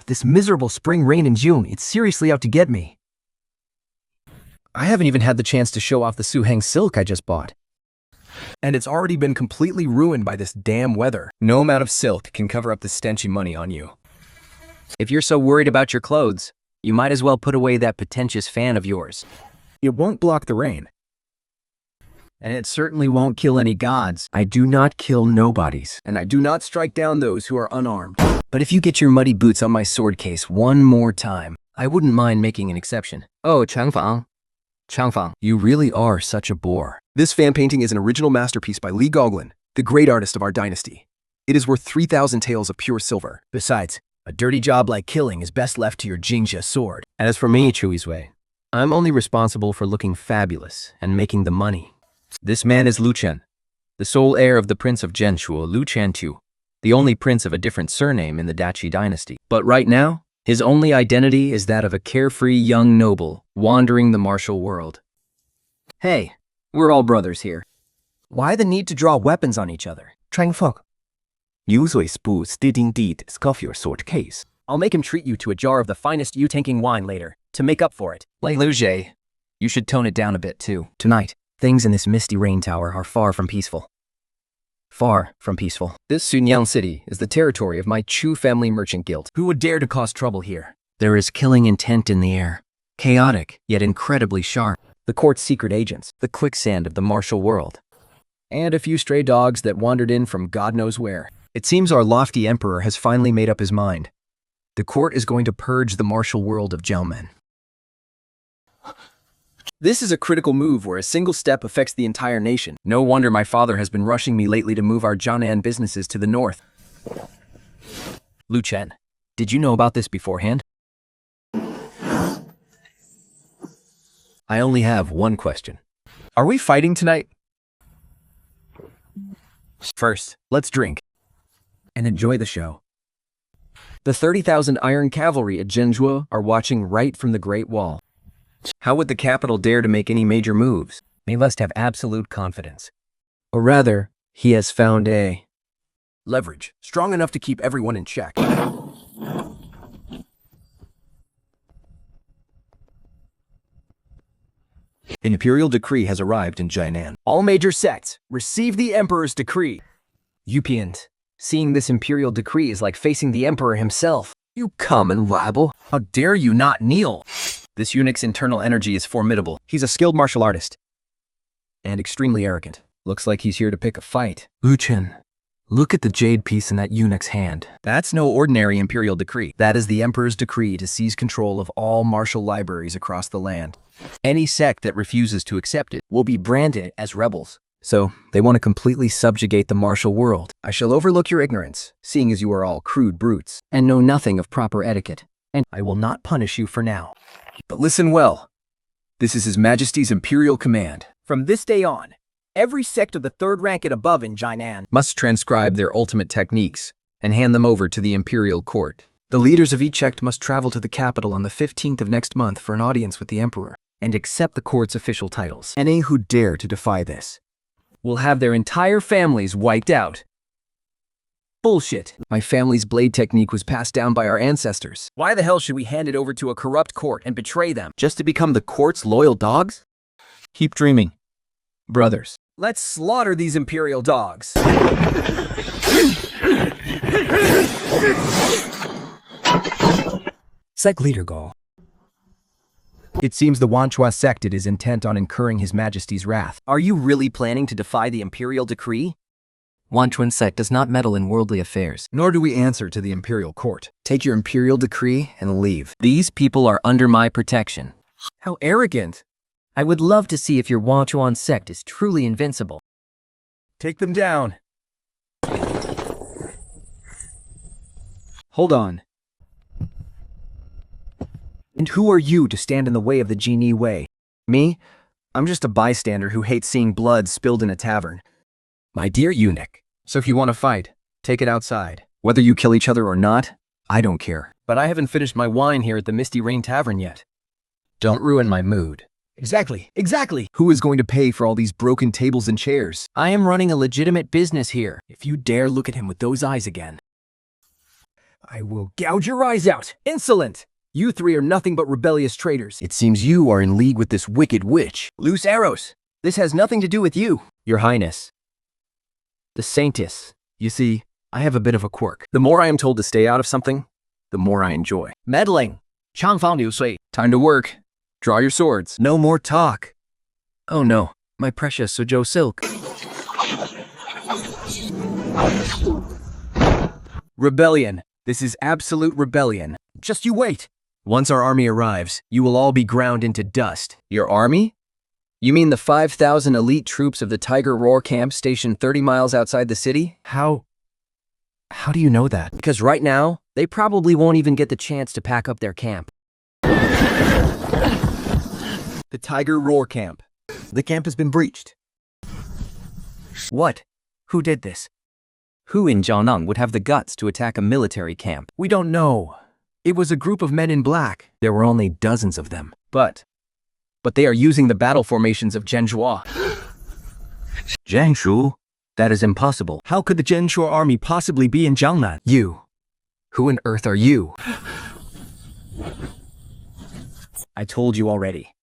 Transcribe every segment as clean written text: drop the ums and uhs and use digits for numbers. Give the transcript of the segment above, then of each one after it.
This miserable spring rain in June, it's seriously out to get me. I haven't even had the chance to show off the Suheng silk I just bought. And it's already been completely ruined by this damn weather. No amount of silk can cover up the stenchy money on you. If you're so worried about your clothes, you might as well put away that pretentious fan of yours. It won't block the rain. And it certainly won't kill any gods. I do not kill nobodies, and I do not strike down those who are unarmed. But if you get your muddy boots on my sword case one more time, I wouldn't mind making an exception. Oh, Changfang. Changfang, you really are such a bore. This fan painting is an original masterpiece by Li Goglin, the great artist of our dynasty. It is worth 3,000 taels of pure silver. Besides, a dirty job like killing is best left to your Jingxia sword. And as for me, Chuizui, I'm only responsible for looking fabulous and making the money. This man is Lu Chen, the sole heir of the Prince of Zhenshuo, Lu Chantu, the only prince of a different surname in the Dachi dynasty. But right now, his only identity is that of a carefree young noble wandering the martial world. Hey, we're all brothers here. Why the need to draw weapons on each other? Changfeng, Yuzui Spoo's did indeed scuff your sword case. I'll make him treat you to a jar of the finest Yu-tanking wine later, to make up for it. Lei Luje, you should tone it down a bit too. Tonight, things in this misty rain tower are far from peaceful. Far from peaceful. This Sunyang city is the territory of my Chu family merchant guild. Who would dare to cause trouble here? There is killing intent in the air. Chaotic, yet incredibly sharp. The court's secret agents, the quicksand of the martial world. And a few stray dogs that wandered in from God knows where. It seems our lofty emperor has finally made up his mind. The court is going to purge the martial world of Jiaomen. This is a critical move where a single step affects the entire nation. No wonder my father has been rushing me lately to move our Jianan businesses to the north. Lu Chen, did you know about this beforehand? I only have one question. Are we fighting tonight? First, let's drink and enjoy the show. The 30,000 iron cavalry at Zhenshuo are watching right from the Great Wall. How would the capital dare to make any major moves? They must have absolute confidence. Or rather, he has found a leverage strong enough to keep everyone in check. An imperial decree has arrived in Jianan. All major sects, receive the emperor's decree. Yupiant, seeing this imperial decree is like facing the emperor himself. You common rabble. How dare you not kneel? This eunuch's internal energy is formidable. He's a skilled martial artist. And extremely arrogant. Looks like he's here to pick a fight. Lu Chen, look at the jade piece in that eunuch's hand. That's no ordinary imperial decree. That is the emperor's decree to seize control of all martial libraries across the land. Any sect that refuses to accept it will be branded as rebels. So, they want to completely subjugate the martial world. I shall overlook your ignorance, seeing as you are all crude brutes, and know nothing of proper etiquette. And I will not punish you for now. But listen well. This is His Majesty's imperial command. From this day on, every sect of the third rank and above in Jianan must transcribe their ultimate techniques and hand them over to the imperial court. The leaders of each sect must travel to the capital on the 15th of next month for an audience with the emperor and accept the court's official titles. Any who dare to defy this will have their entire families wiped out. Bullshit. My family's blade technique was passed down by our ancestors. Why the hell should we hand it over to a corrupt court and betray them just to become the court's loyal dogs? Keep dreaming, brothers. Let's slaughter these imperial dogs. Sect leader Gao. It seems the Wanchua sect is intent on incurring His Majesty's wrath. Are you really planning to defy the imperial decree? Wanchuan sect does not meddle in worldly affairs. Nor do we answer to the imperial court. Take your imperial decree and leave. These people are under my protection. How arrogant. I would love to see if your Wanchuan sect is truly invincible. Take them down. Hold on. And who are you to stand in the way of the Genie Way? Me? I'm just a bystander who hates seeing blood spilled in a tavern. My dear eunuch, so if you want to fight, take it outside. Whether you kill each other or not, I don't care. But I haven't finished my wine here at the Misty Rain Tavern yet. Don't ruin my mood. Exactly. Who is going to pay for all these broken tables and chairs? I am running a legitimate business here. If you dare look at him with those eyes again, I will gouge your eyes out. Insolent! You three are nothing but rebellious traitors. It seems you are in league with this wicked witch. Loose arrows. This has nothing to do with you. Your Highness. The Saintess. You see, I have a bit of a quirk. The more I am told to stay out of something, the more I enjoy. Meddling. Changfang Liu Sui. Time to work. Draw your swords. No more talk. Oh no, my precious Suzhou silk. Rebellion. This is absolute rebellion. Just you wait. Once our army arrives, you will all be ground into dust. Your army? You mean the 5,000 elite troops of the Tiger Roar camp stationed 30 miles outside the city? How do you know that? Because right now, they probably won't even get the chance to pack up their camp. The Tiger Roar camp. The camp has been breached. What? Who did this? Who in Jiangnan would have the guts to attack a military camp? We don't know. It was a group of men in black. There were only dozens of them. But they are using the battle formations of Zhenshuo. Zhenshuo? That is impossible. How could the Zhenshuo army possibly be in Jiangnan? You. Who on earth are you? I told you already.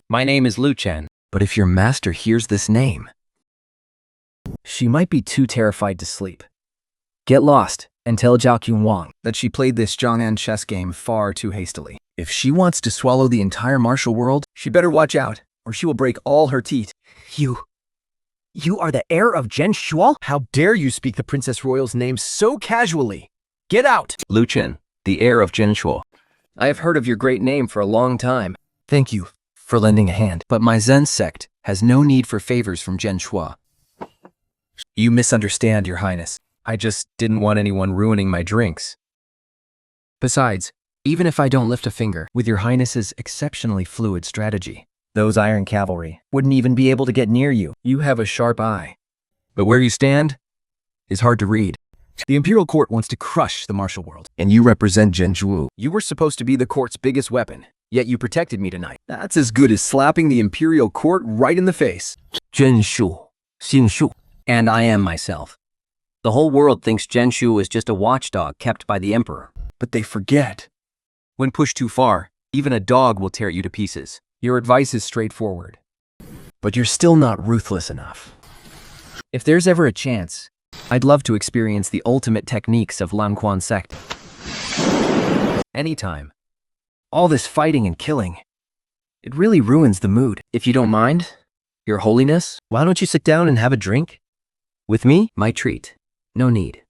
My name is Lu Chen. But if your master hears this name, she might be too terrified to sleep. Get lost and tell Zhao Qunwang that she played this Jiangnan chess game far too hastily. If she wants to swallow the entire martial world, she better watch out, or she will break all her teeth. You are the heir of Zhenshuo? How dare you speak the Princess Royal's name so casually? Get out! Lu Chen, the heir of Zhenshuo. I have heard of your great name for a long time. Thank you for lending a hand. But my Zen sect has no need for favors from Zhenshuo. You misunderstand, Your Highness. I just didn't want anyone ruining my drinks. Besides, even if I don't lift a finger, with Your Highness's exceptionally fluid strategy, those iron cavalry wouldn't even be able to get near you. You have a sharp eye. But where you stand is hard to read. The Imperial Court wants to crush the martial world. And you represent Zhenshuo. You were supposed to be the court's biggest weapon, yet you protected me tonight. That's as good as slapping the Imperial Court right in the face. Zhenshuo. Xingshu. And I am myself. The whole world thinks Zhenshuo is just a watchdog kept by the Emperor. But they forget. When pushed too far, even a dog will tear you to pieces. Your advice is straightforward. But you're still not ruthless enough. If there's ever a chance, I'd love to experience the ultimate techniques of Lanquan sect. Anytime. All this fighting and killing, it really ruins the mood. If you don't mind, Your Holiness, why don't you sit down and have a drink? With me, my treat. No need.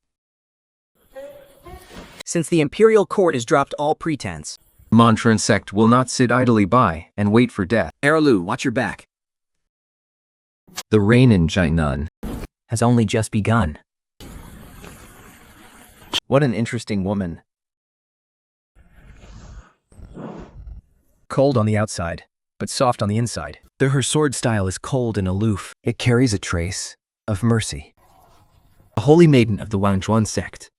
Since the Imperial Court has dropped all pretense, Montran sect will not sit idly by and wait for death. Erlu, watch your back. The reign in Jiangnan has only just begun. What an interesting woman. Cold on the outside, but soft on the inside. Though her sword style is cold and aloof, it carries a trace of mercy. The holy maiden of the Wangzhuan sect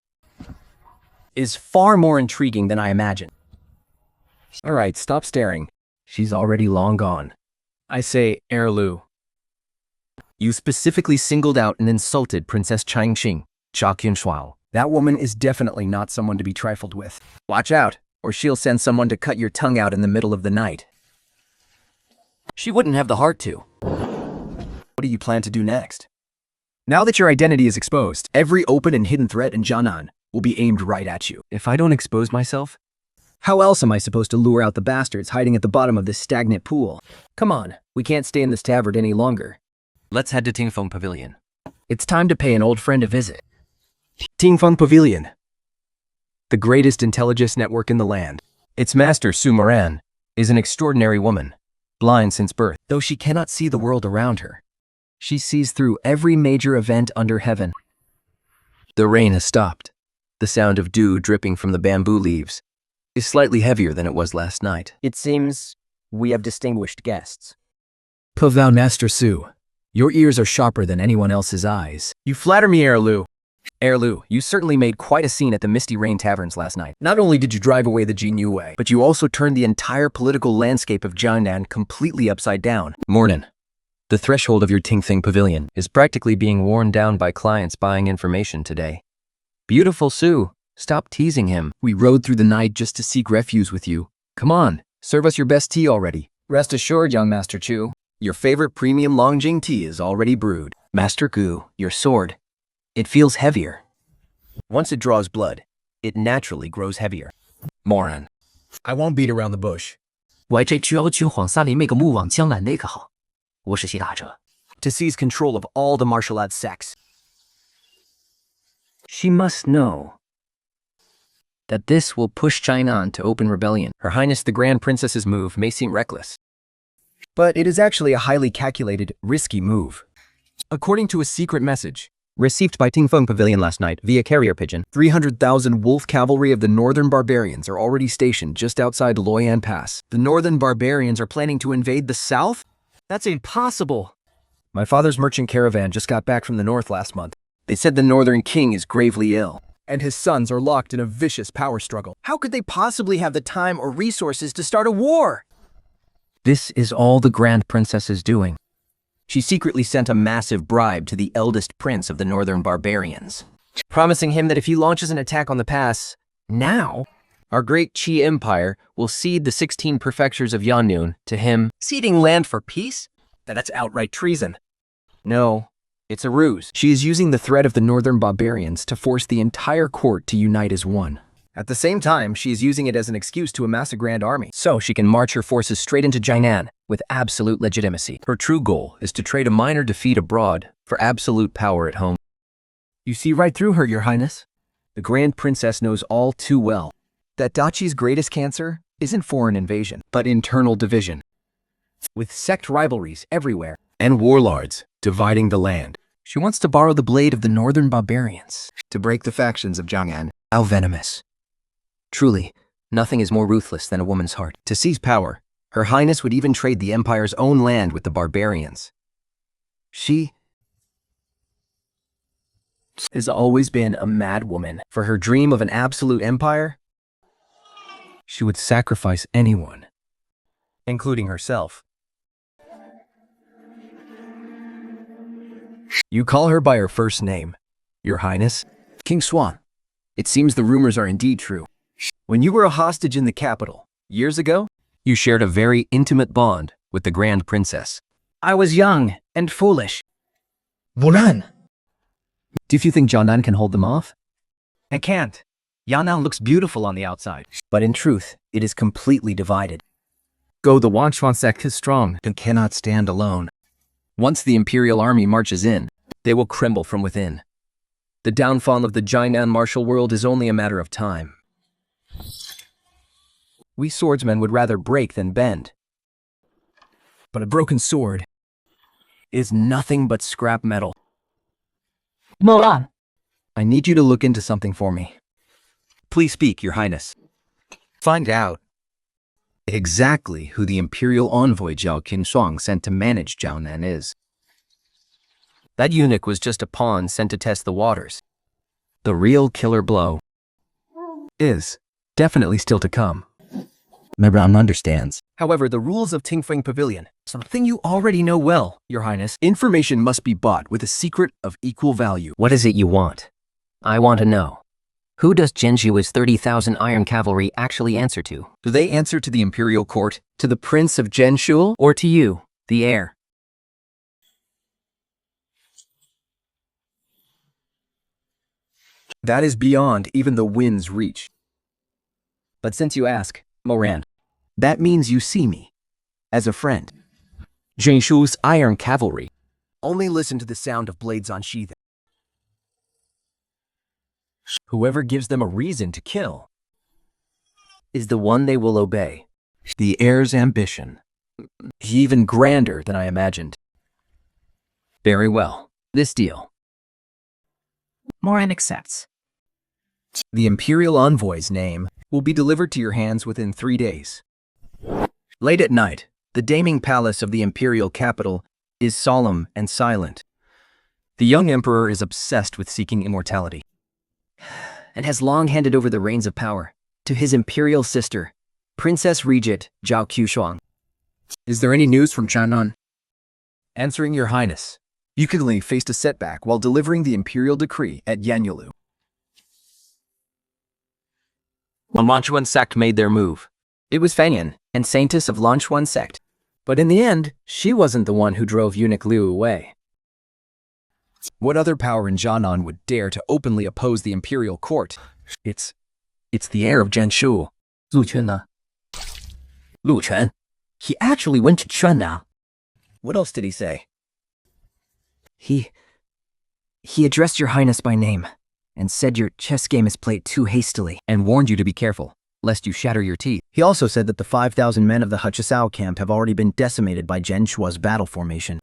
is far more intriguing than I imagined. All right, stop staring. She's already long gone. I say, Erlu. You specifically singled out and insulted Princess Changxing, Zhao Qunwang. That woman is definitely not someone to be trifled with. Watch out, or she'll send someone to cut your tongue out in the middle of the night. She wouldn't have the heart to. What do you plan to do next? Now that your identity is exposed, every open and hidden threat in Jiangnan will be aimed right at you. If I don't expose myself, how else am I supposed to lure out the bastards hiding at the bottom of this stagnant pool? Come on, we can't stay in this tavern any longer. Let's head to Tingfeng Pavilion. It's time to pay an old friend a visit. Tingfeng Pavilion, the greatest intelligence network in the land. Its master, Su Moran, is an extraordinary woman, blind since birth. Though she cannot see the world around her, she sees through every major event under heaven. The rain has stopped. The sound of dew dripping from the bamboo leaves is slightly heavier than it was last night. It seems we have distinguished guests. Pavao Master Su, your ears are sharper than anyone else's eyes. You flatter me, Erlu. Erlu, you certainly made quite a scene at the Misty Rain Taverns last night. Not only did you drive away the Jinyu Wei, but you also turned the entire political landscape of Jiangnan completely upside down. Mornin, the threshold of your Tingfeng Pavilion is practically being worn down by clients buying information today. Beautiful Su, Stop teasing him. We rode through the night just to seek refuge with you. Come on, serve us your best tea already. Rest assured, young Master Chu, Your favorite premium Longjing tea is already brewed. Master Gu, your sword. It feels heavier. Once it draws blood, it naturally grows heavier. Moron. I won't beat around the bush. 喂，这只要君皇萨里那个木网江南那个好，我是西大者。 To seize control of all the martial arts sects. She must know that this will push China to open rebellion. Her Highness the Grand Princess's move may seem reckless, but it is actually a highly calculated, risky move. According to a secret message received by Tingfeng Pavilion last night via carrier pigeon, 300,000 wolf cavalry of the northern barbarians are already stationed just outside Luoyan Pass. The northern barbarians are planning to invade the south? That's impossible. My father's merchant caravan just got back from the north last month. They said the northern king is gravely ill, And his sons are locked in a vicious power struggle. how could they possibly have the time or resources to start a war? This is all the Grand Princess is doing. She secretly sent a massive bribe to the eldest prince of the northern barbarians, promising him that if he launches an attack on the pass, now, our great Qi Empire will cede the 16 prefectures of Yanyun to him. Ceding land for peace? That's outright treason. No, it's a ruse. She is using the threat of the northern barbarians to force the entire court to unite as one. At the same time, she is using it as an excuse to amass a grand army, so she can march her forces straight into Jinan with absolute legitimacy. Her true goal is to trade a minor defeat abroad for absolute power at home. You see right through her, Your Highness. The Grand Princess knows all too well that Dachi's greatest cancer isn't foreign invasion, but internal division. With sect rivalries everywhere and warlords dividing the land, she wants to borrow the blade of the northern barbarians to break the factions of Jiang'an. How venomous. Truly, nothing is more ruthless than a woman's heart. To seize power, Her Highness would even trade the Empire's own land with the barbarians. She has always been a mad woman. For her dream of an absolute empire, she would sacrifice anyone, including herself. You call her by her first name, Your Highness? King Swan, it seems the rumors are indeed true. When you were a hostage in the capital, years ago, you shared a very intimate bond with the Grand Princess. I was young and foolish. Wulan! Do you think Jiangnan can hold them off? I can't. Yan'an looks beautiful on the outside. But in truth, it is completely divided. The Wanchuan sect is strong and cannot stand alone. Once the imperial army marches in, they will crumble from within. The downfall of the Jiangnan martial world is only a matter of time. We swordsmen would rather break than bend. But a broken sword Is nothing but scrap metal. Moran. I need you to look into something for me. Please speak, Your Highness. Find out exactly who the imperial envoy Zhao Qinshuang sent to manage Jiangnan is. That eunuch was just a pawn sent to test the waters. The real killer blow is definitely still to come. Mebran understands. However, the rules of Tingfeng Pavilion, something you already know well, Your Highness. Information must be bought with a secret of equal value. What is it you want? I want to know. Who does Zhenshuo's 30,000 iron cavalry actually answer to? Do they answer to the imperial court, to the Prince of Zhenshuo, Or to you, the heir? That is beyond even the wind's reach. But since you ask, Moran, that means you see me as a friend. Zhenshuo's iron cavalry only listen to the sound of blades on sheathing. Whoever gives them a reason to kill is the one they will obey. The heir's ambition, even grander than I imagined. Very well, this deal. Moran accepts. The imperial envoy's name will be delivered to your hands within 3 days. Late at night, the damning palace of the imperial capital is solemn and silent. The young emperor is obsessed with seeking immortality and has long handed over the reins of power to his imperial sister, Princess Regent Zhao Qinshuang. Is there any news from Jiangnan? Answering Your Highness, Yukigli faced a setback while delivering the imperial decree at Yanyulu. When Lanchuan sect made their move. It was Fengyan and Saintess of Lanchuan sect. But in the end, she wasn't the one who drove eunuch Liu away. What other power in Jianan would dare to openly oppose the imperial court? It's the heir of Zhenshuo. Lu Quan呢? Lu Quan? He actually went to Quan now. What else did he say? He addressed your highness by name and said your chess game is played too hastily. And warned you to be careful, lest you shatter your teeth. He also said that the 5,000 men of the Hachasao camp have already been decimated by Zhenshuo's battle formation.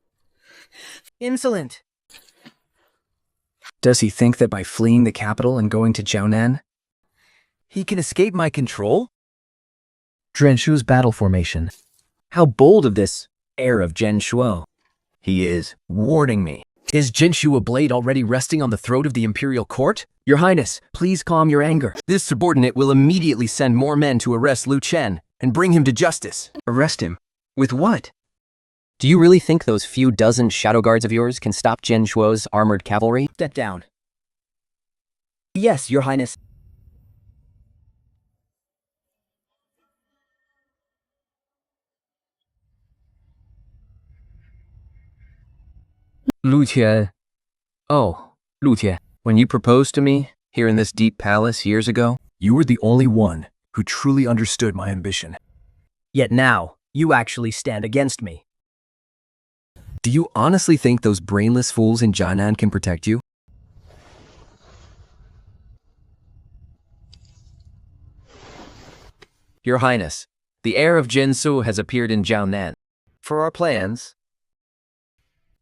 Insolent! Does he think that by fleeing the capital and going to Jianan, He can escape my control? Zhenshuo's battle formation? How bold of this heir of Zhenshuo. He is warning me. Is Zhenshuo blade already resting on the throat of the imperial court? Your highness, please calm your anger. This subordinate will immediately send more men to arrest Lu Chen and bring him to justice. Arrest him? With what? Do you really think those few dozen shadow guards of yours can stop Zhenshuo's armored cavalry? Step down. Yes, your highness. Lu Qian. Oh, Lu Qian. When you proposed to me here in this deep palace years ago, You were the only one who truly understood my ambition. Yet now, you actually stand against me. do you honestly think those brainless fools in Jianan can protect you? Your Highness, the heir of Zhenshuo has appeared in Jianan. For our plans,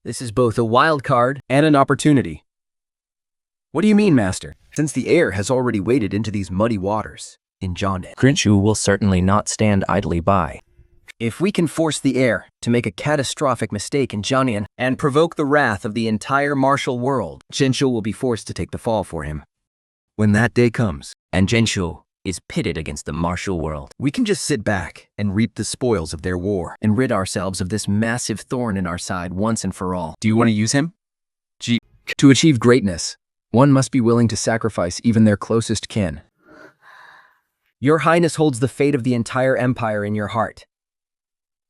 this is both a wild card and an opportunity. What do you mean, Master? Since the heir has already waded into these muddy waters in Jianan, Zhenshuo will certainly not stand idly by. if we can force the heir to make a catastrophic mistake in Jianan and provoke the wrath of the entire martial world, Zhenshuo will be forced to take the fall for him. When that day comes, And Zhenshuo is pitted against the martial world. we can just sit back and reap the spoils of their war and rid ourselves of this massive thorn in our side once and for all. Do you want to use him? To achieve greatness, one must be willing to sacrifice even their closest kin. Your Highness holds the fate of the entire empire in your heart.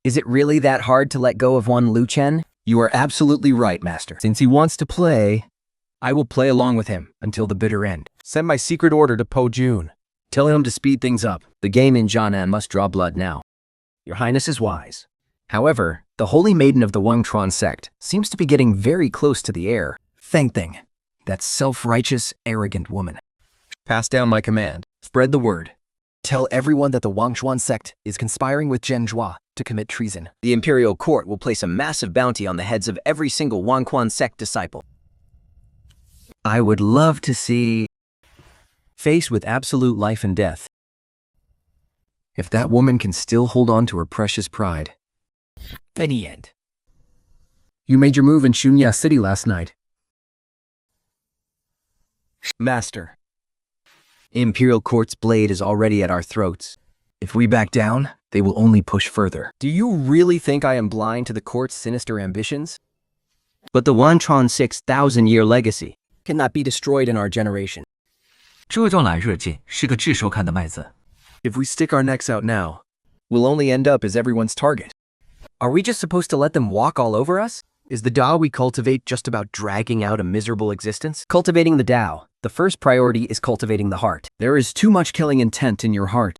Is it really that hard to let go of one Lu Chen? You are absolutely right, Master. Since he wants to play, I will play along with him until the bitter end. Send my secret order to Po Jun. Tell him to speed things up. The game in Jianan must draw blood now. Your Highness is wise. However, the holy maiden of the Wangchuan sect seems to be getting very close to the heir, Feng Thing, that self-righteous, arrogant woman. Pass down my command. Spread the word. Tell everyone that the Wangchuan sect is conspiring with Zhenshuo to commit treason. The imperial court will place a massive bounty on the heads of every single Wangchuan sect disciple. I would love to see... faced with absolute life and death. If that woman can still hold on to her precious pride. Then the end. You made your move in Shunya City last night. Master. Imperial Court's blade is already at our throats. If we back down, they will only push further. Do you really think I am blind to the court's sinister ambitions? But the Wantron 6,000-year legacy cannot be destroyed in our generation. 这招来热劲，是个炙手看的麦子。 If we stick our necks out now, we'll only end up as everyone's target. Are we just supposed to let them walk all over us? Is the Tao we cultivate just about dragging out a miserable existence? Cultivating the Tao, the first priority is cultivating the heart. There is too much killing intent in your heart.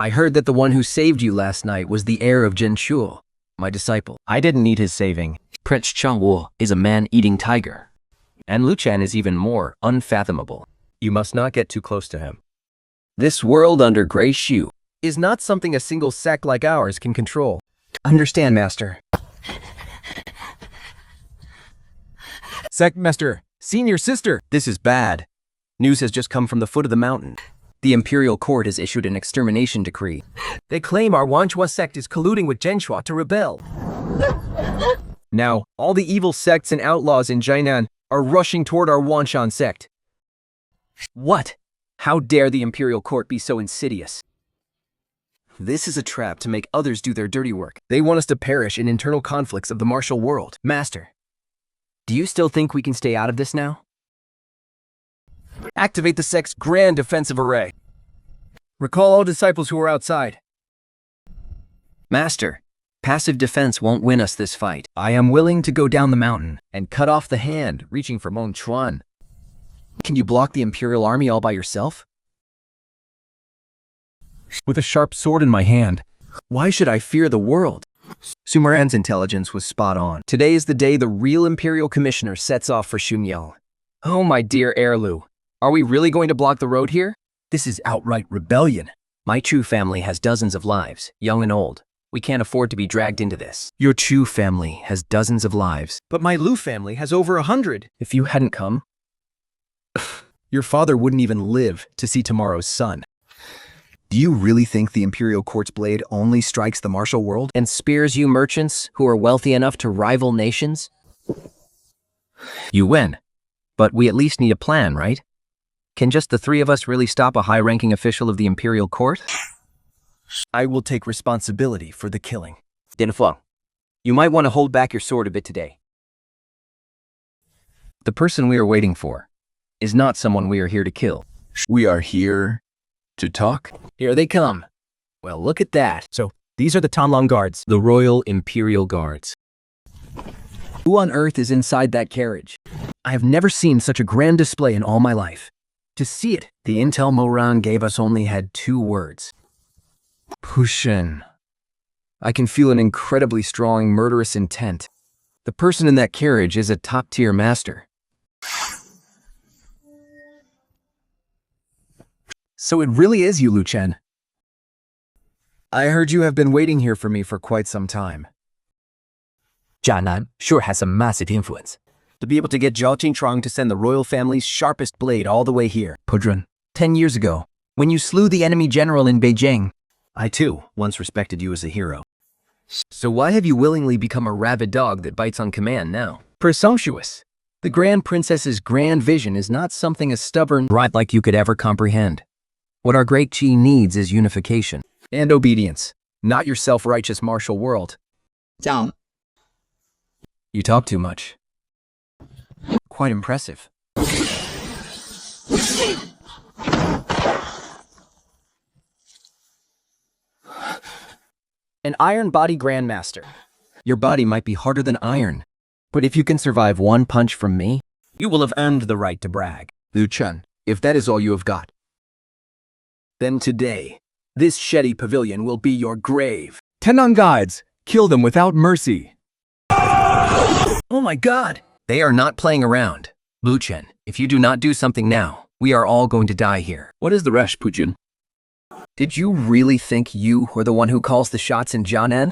I heard that the one who saved you last night was the heir of Zhenshuo, my disciple. I didn't need his saving. Prince Changwu is a man-eating tiger. And Lu Chen is even more unfathomable. You must not get too close to him. This world under Gray Shu is not something a single sect like ours can control. Understand, Master. Sect Master, senior sister! This is bad. News has just come from the foot of the mountain. The Imperial Court has issued an extermination decree. They claim our Wanchua sect is colluding with Zhenshuo to rebel. Now, all the evil sects and outlaws in Jianan are rushing toward our Wanshan sect. What? How dare the Imperial Court be so insidious? This is a trap to make others do their dirty work. They want us to perish in internal conflicts of the martial world. Master, do you still think we can stay out of this now? Activate the sect's grand defensive array. Recall all disciples who are outside. Master, passive defense won't win us this fight. I am willing to go down the mountain and cut off the hand reaching for Meng Chuan. Can you block the Imperial Army all by yourself? With a sharp sword in my hand, why should I fear the world? Sumeran's intelligence was spot on. Today is the day the real Imperial Commissioner sets off for Xunyao. Oh, my dear Heirlu, are we really going to block the road here? This is outright rebellion. My Chu family has dozens of lives, young and old. We can't afford to be dragged into this. Your Chu family has dozens of lives. But my Lu family has over 100. If you hadn't come, your father wouldn't even live to see tomorrow's sun. Do you really think the Imperial Court's blade only strikes the martial world? And spares you merchants who are wealthy enough to rival nations? You win. But we at least need a plan, right? Can just the three of us really stop a high-ranking official of the Imperial Court? I will take responsibility for the killing. Dinafeng, you might want to hold back your sword a bit today. The person we are waiting for is not someone we are here to kill. We are here to talk. Here they come. Well, look at that. So, these are the Tanlong Guards. The Royal Imperial Guards. Who on earth is inside that carriage? I have never seen such a grand display in all my life. To see it, The intel Moran gave us only had 2 words. Pushin. I can feel an incredibly strong murderous intent. The person in that carriage is a top-tier master. So it really is you, Lu Chen. I heard you have been waiting here for me for quite some time. Jianan sure has a massive influence. To be able to get Zhao Qingchuang to send the royal family's sharpest blade all the way here. Pudran, 10 years ago, when you slew the enemy general in Beijing, I too once respected you as a hero. so why have you willingly become a rabid dog that bites on command now? Presumptuous. The Grand Princess's grand vision is not something as stubborn Right like you could ever comprehend. What our great Qi needs is unification. and obedience, not your self-righteous martial world. You talk too much. Quite impressive. An Iron Body Grandmaster. Your body might be harder than iron, but if you can survive one punch from me, You will have earned the right to brag. Lu Chen, if that is all you have got, Then today, this Shetty Pavilion will be your grave. Tenang guides, kill them without mercy. Oh my god! They are not playing around. Lu Chen, if you do not do something now, we are all going to die here. What is the rush, Pujin? Did you really think you were the one who calls the shots in Jianan?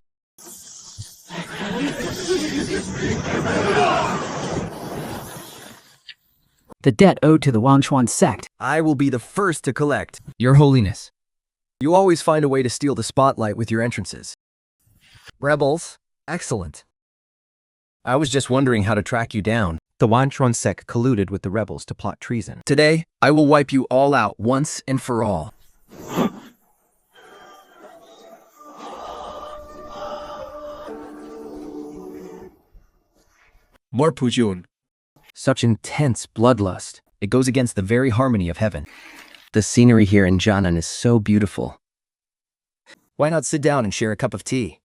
the debt owed to the Wangchuan sect. I will be the first to collect. Your Holiness, you always find a way to steal the spotlight with your entrances. Rebels, excellent. I was just wondering how to track you down. The Wanchuan sect colluded with the rebels to plot treason. Today, I will wipe you all out once and for all. More Pujun. Such intense bloodlust. It goes against the very harmony of heaven. The scenery here in Jianan is so beautiful. Why not sit down and share a cup of tea?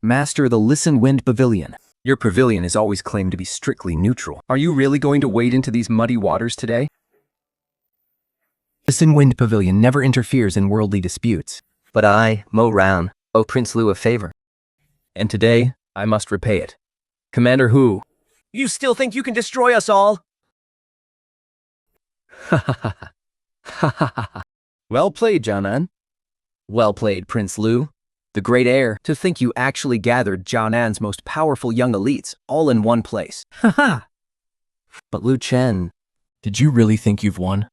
Master the Listen Wind Pavilion. Your pavilion is always claimed to be strictly neutral. Are you really going to wade into these muddy waters today? Listen Wind Pavilion never interferes in worldly disputes. But I, Mo Ran, owe Prince Lu a favor. And today, I must repay it. Commander Hu. You still think you can destroy us all? Ha ha ha ha. Ha ha ha ha. Well played, Jianan. Well played, Prince Lu. The great heir, to think you actually gathered Jianan's most powerful young elites all in one place. Haha! But Lu Chen, Did you really think you've won?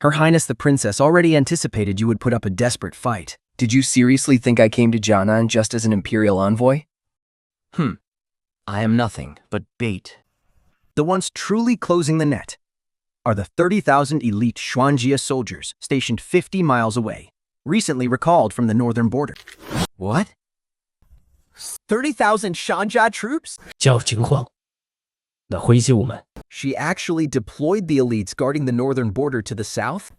Her Highness the Princess already anticipated you would put up a desperate fight. Did you seriously think I came to Jianan just as an imperial envoy? I am nothing but bait. The ones truly closing the net are the 30,000 elite Xuanjia soldiers stationed 50 miles away, recently recalled from the northern border. What? 30,000 Shanjia troops? 交情况的挥救我们。 She actually deployed the elites guarding the northern border to the south?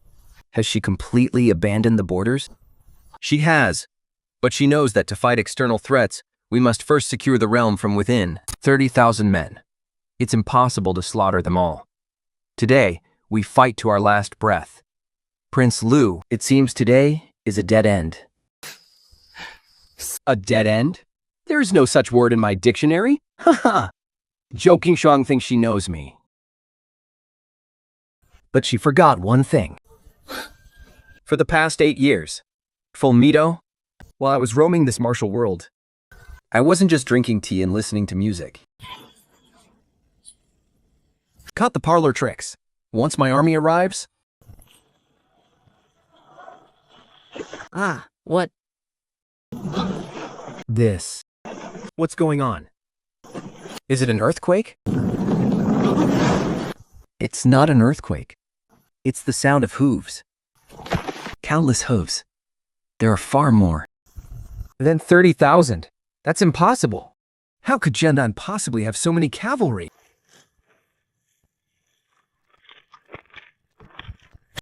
Has she completely abandoned the borders? She has, but she knows that to fight external threats, we must first secure the realm from within. 30,000 men. It's impossible to slaughter them all. Today, we fight to our last breath. Prince Lu, it seems today is a dead end. A dead end? There is no such word in my dictionary. Haha. Joking Shuang thinks she knows me. But she forgot one thing. For the past 8 years, Fulmito, while I was roaming this martial world, I wasn't just drinking tea and listening to music. Caught the parlor tricks. Once my army arrives... Ah, what? This. What's going on? Is it an earthquake? It's not an earthquake. It's the sound of hooves. Countless hooves. There are far more. Than 30,000. That's impossible. How could Zhenshuo possibly have so many cavalry?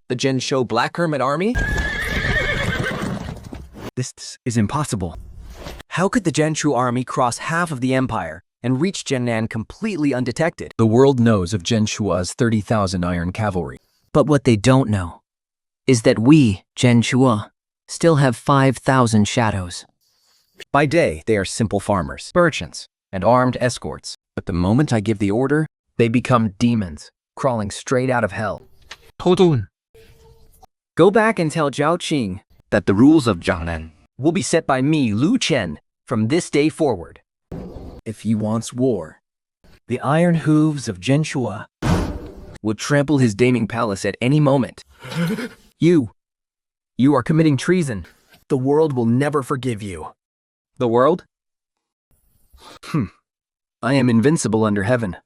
The Zhenshuo Black Hermit Army? This is impossible. How could the Zhenshuo army cross half of the empire and reach Zhenshuo completely undetected? The world knows of Zhenshuo's 30,000 iron cavalry. But what they don't know is that we, Zhenshuo, still have 5,000 shadows. By day, they are simple farmers, merchants, and armed escorts. But the moment I give the order, they become demons, crawling straight out of hell. Go back and tell Zhao Qing that the rules of Zhangnan will be set by me, Lu Chen, from this day forward. If he wants war, the iron hooves of Zhenshuo will trample his damning palace at any moment. You are committing treason. The world will never forgive you. The world? I am invincible under heaven.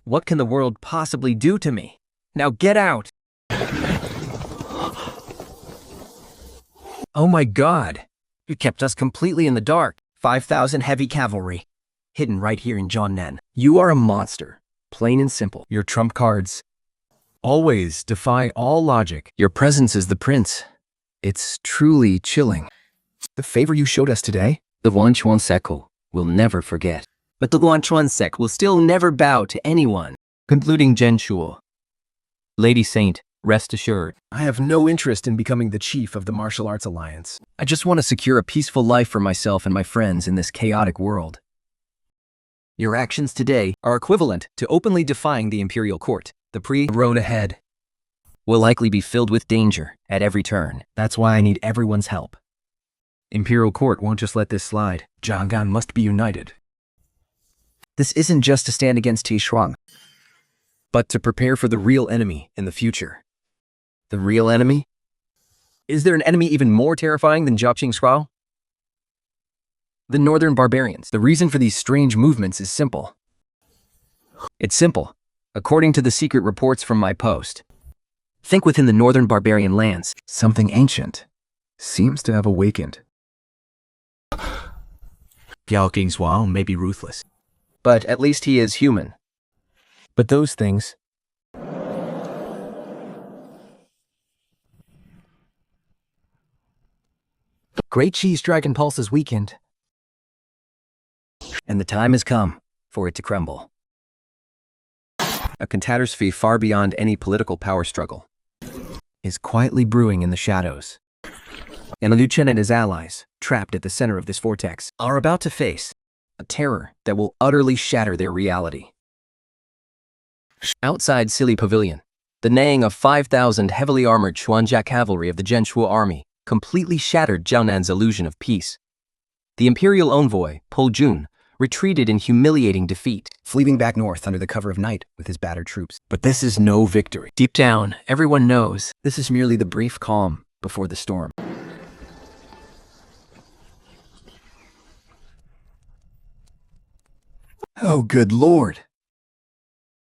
What can the world possibly do to me? Now get out! Oh my God! You kept us completely in the dark. 5,000 heavy cavalry, hidden right here in Zhongnan. You are a monster, plain and simple. Your trump cards always defy all logic. Your presence as the prince, it's truly chilling. The favor you showed us today, the Guanchuan sect will never forget. But the Guanchuan sect will still never bow to anyone, concluding Zhenshuo. Lady Saint, rest assured, I have no interest in becoming the chief of the martial arts alliance. I just want to secure a peaceful life for myself and my friends in this chaotic world. Your actions today are equivalent to openly defying the imperial court. The road ahead will likely be filled with danger at every turn. That's why I need everyone's help. Imperial court won't just let this slide. Zhangnan must be united. This isn't just to stand against Ti Shuang, but to prepare for the real enemy in the future. The real enemy? Is there an enemy even more terrifying than Jiaqing Shuao? The northern barbarians. The reason for these strange movements is simple. It's simple, according to the secret reports from my post. Think within the northern barbarian lands. Something ancient seems to have awakened. Jiaqing Shuang may be ruthless, but at least he is human. But those things... Great Cheese Dragon Pulse is weakened. And the time has come for it to crumble. A catastrophe far beyond any political power struggle is quietly brewing in the shadows. And Lu Chen and his allies, trapped at the center of this vortex, are about to face a terror that will utterly shatter their reality. Outside Silly Pavilion, the neighing of 5,000 heavily armored Xuanjia cavalry of the Zhenshuo army completely shattered Zhaonan's illusion of peace. The imperial envoy, Po Jun, retreated in humiliating defeat, fleeing back north under the cover of night with his battered troops. But this is no victory. Deep down, everyone knows this is merely the brief calm before the storm. Oh, good lord.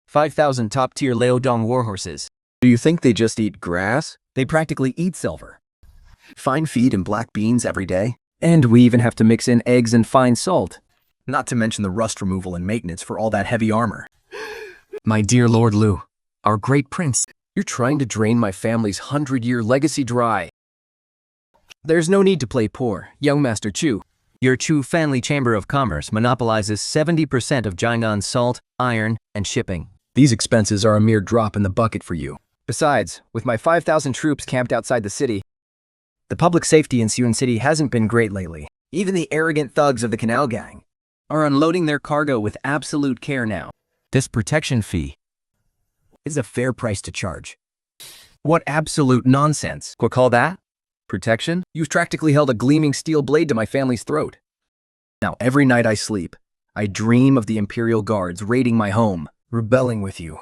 5,000 top-tier Liaodong warhorses. Do you think they just eat grass? They practically eat silver. Fine feed and black beans every day. And we even have to mix in eggs and fine salt. Not to mention the rust removal and maintenance for all that heavy armor. My dear Lord Lu, our great prince. You're trying to drain my family's 100-year legacy dry. There's no need to play poor, young Master Chu. Your Chu family chamber of commerce monopolizes 70% of Jiang'an's salt, iron, and shipping. These expenses are a mere drop in the bucket for you. Besides, with my 5,000 troops camped outside the city, the public safety in Xiyun City hasn't been great lately. Even the arrogant thugs of the Canal Gang are unloading their cargo with absolute care now. This protection fee Is a fair price to charge. What absolute nonsense. What call that? Protection? You've practically held a gleaming steel blade to my family's throat. Now, every night I sleep, I dream of the Imperial Guards raiding my home, rebelling with you.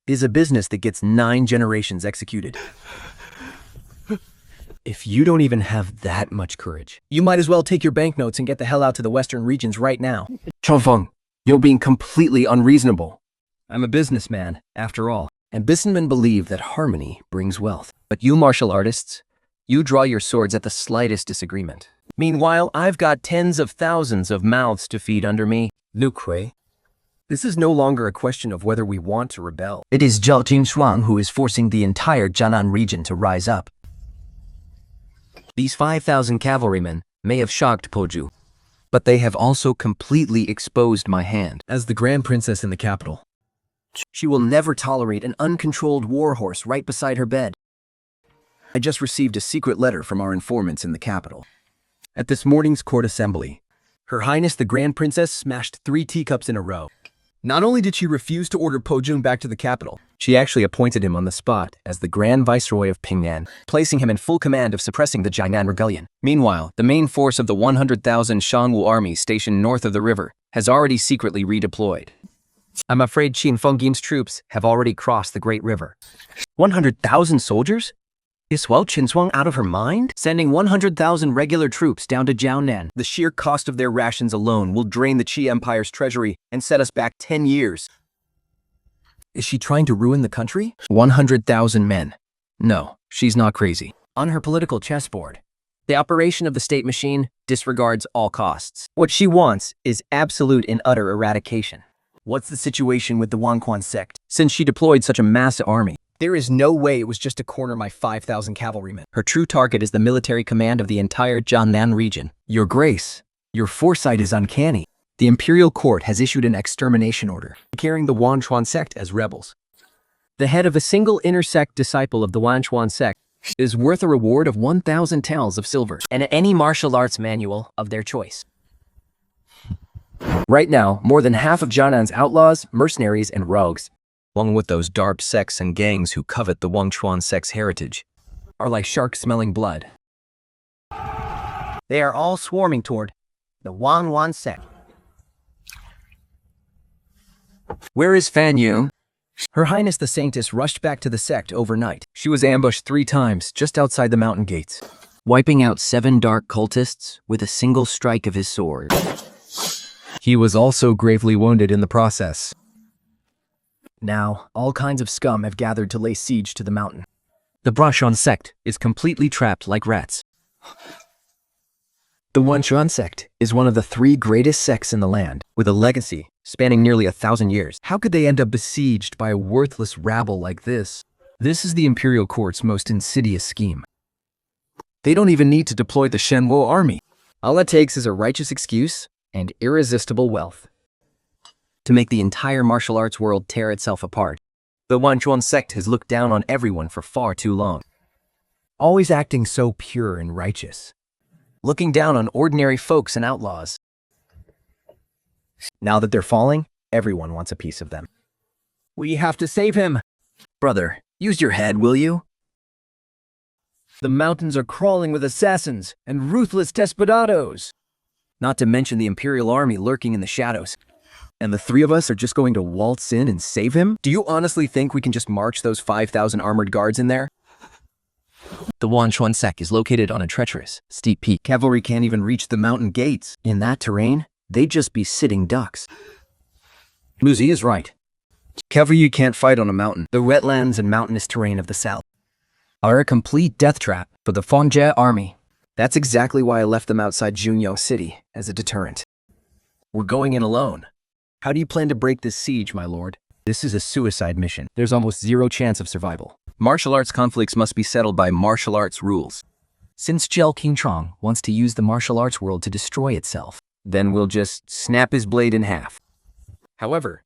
It is a business that gets 9 generations executed. If you don't even have that much courage, you might as well take your banknotes and get the hell out to the western regions right now. Chongfeng, you're being completely unreasonable. I'm a businessman, after all, and businessmen believe that harmony brings wealth. But you martial artists, you draw your swords at the slightest disagreement. Meanwhile, I've got tens of thousands of mouths to feed under me. Lu Kui, this is no longer a question of whether we want to rebel. It is Zhao Jinshuang who is forcing the entire Jiangnan region to rise up. These 5,000 cavalrymen may have shocked Poju, but they have also completely exposed my hand. As the Grand Princess in the capital, she will never tolerate an uncontrolled warhorse right beside her bed. I just received a secret letter from our informants in the capital. At this morning's court assembly, Her Highness the Grand Princess smashed 3 teacups in a row. Not only did she refuse to order Po Jun back to the capital, she actually appointed him on the spot as the Grand Viceroy of Pingnan, placing him in full command of suppressing the Jiangnan rebellion. Meanwhile, the main force of the 100,000 Shangwu army stationed north of the river has already secretly redeployed. I'm afraid Qin Fengyin's troops have already crossed the Great River. 100,000 soldiers? Is Hua Qinshuang out of her mind? Sending 100,000 regular troops down to Jiangnan. The sheer cost of their rations alone will drain the Qi Empire's treasury and set us back 10 years. Is she trying to ruin the country? 100,000 men. No, she's not crazy. On her political chessboard, the operation of the state machine disregards all costs. What she wants is absolute and utter eradication. What's the situation with the Wangquan sect? Since she deployed such a massive army, there is no way it was just to corner my 5,000 cavalrymen. Her true target is the military command of the entire Jiangnan region. Your Grace, your foresight is uncanny. The Imperial Court has issued an extermination order, declaring the Wanchuan sect as rebels. The head of a single inner-sect disciple of the Wanchuan sect is worth a reward of 1,000 taels of silver and any martial arts manual of their choice. Right now, more than half of Jiangnan's outlaws, mercenaries, and rogues, along with those dark sects and gangs who covet the Wanchuan sect's heritage, are like sharks smelling blood. They are all swarming toward the Wanwan sect. Where is Fan Yu? Her Highness the Saintess rushed back to the sect overnight. She was ambushed 3 times just outside the mountain gates, Wiping out 7 dark cultists with a single strike of his sword. He was also gravely wounded in the process. Now, all kinds of scum have gathered to lay siege to the mountain. The Brashan sect is completely trapped like rats. The Wanchuan sect is one of the 3 greatest sects in the land, with a legacy spanning nearly 1,000 years. How could they end up besieged by a worthless rabble like this? This is the Imperial Court's most insidious scheme. They don't even need to deploy the Shenwo army. All it takes is a righteous excuse and irresistible wealth to make the entire martial arts world tear itself apart. The Wanchuan sect has looked down on everyone for far too long, always acting so pure and righteous, looking down on ordinary folks and outlaws. Now that they're falling, everyone wants a piece of them. We have to save him. Brother, use your head, will you? The mountains are crawling with assassins and ruthless desperados. Not to mention the Imperial army lurking in the shadows. And the 3 of us are just going to waltz in and save him? Do you honestly think we can just march those 5,000 armored guards in there? The Wanchuan sect is located on a treacherous, steep peak. Cavalry can't even reach the mountain gates. In that terrain, they'd just be sitting ducks. Muzi is right. Cavalry can't fight on a mountain. The wetlands and mountainous terrain of the south are a complete death trap for the Fangjie army. That's exactly why I left them outside Junyao City as a deterrent. We're going in alone. How do you plan to break this siege, my lord? This is a suicide mission. There's almost zero chance of survival. Martial arts conflicts must be settled by martial arts rules. Since Jel King Trong wants to use the martial arts world to destroy itself, Then we'll just snap his blade in half. However,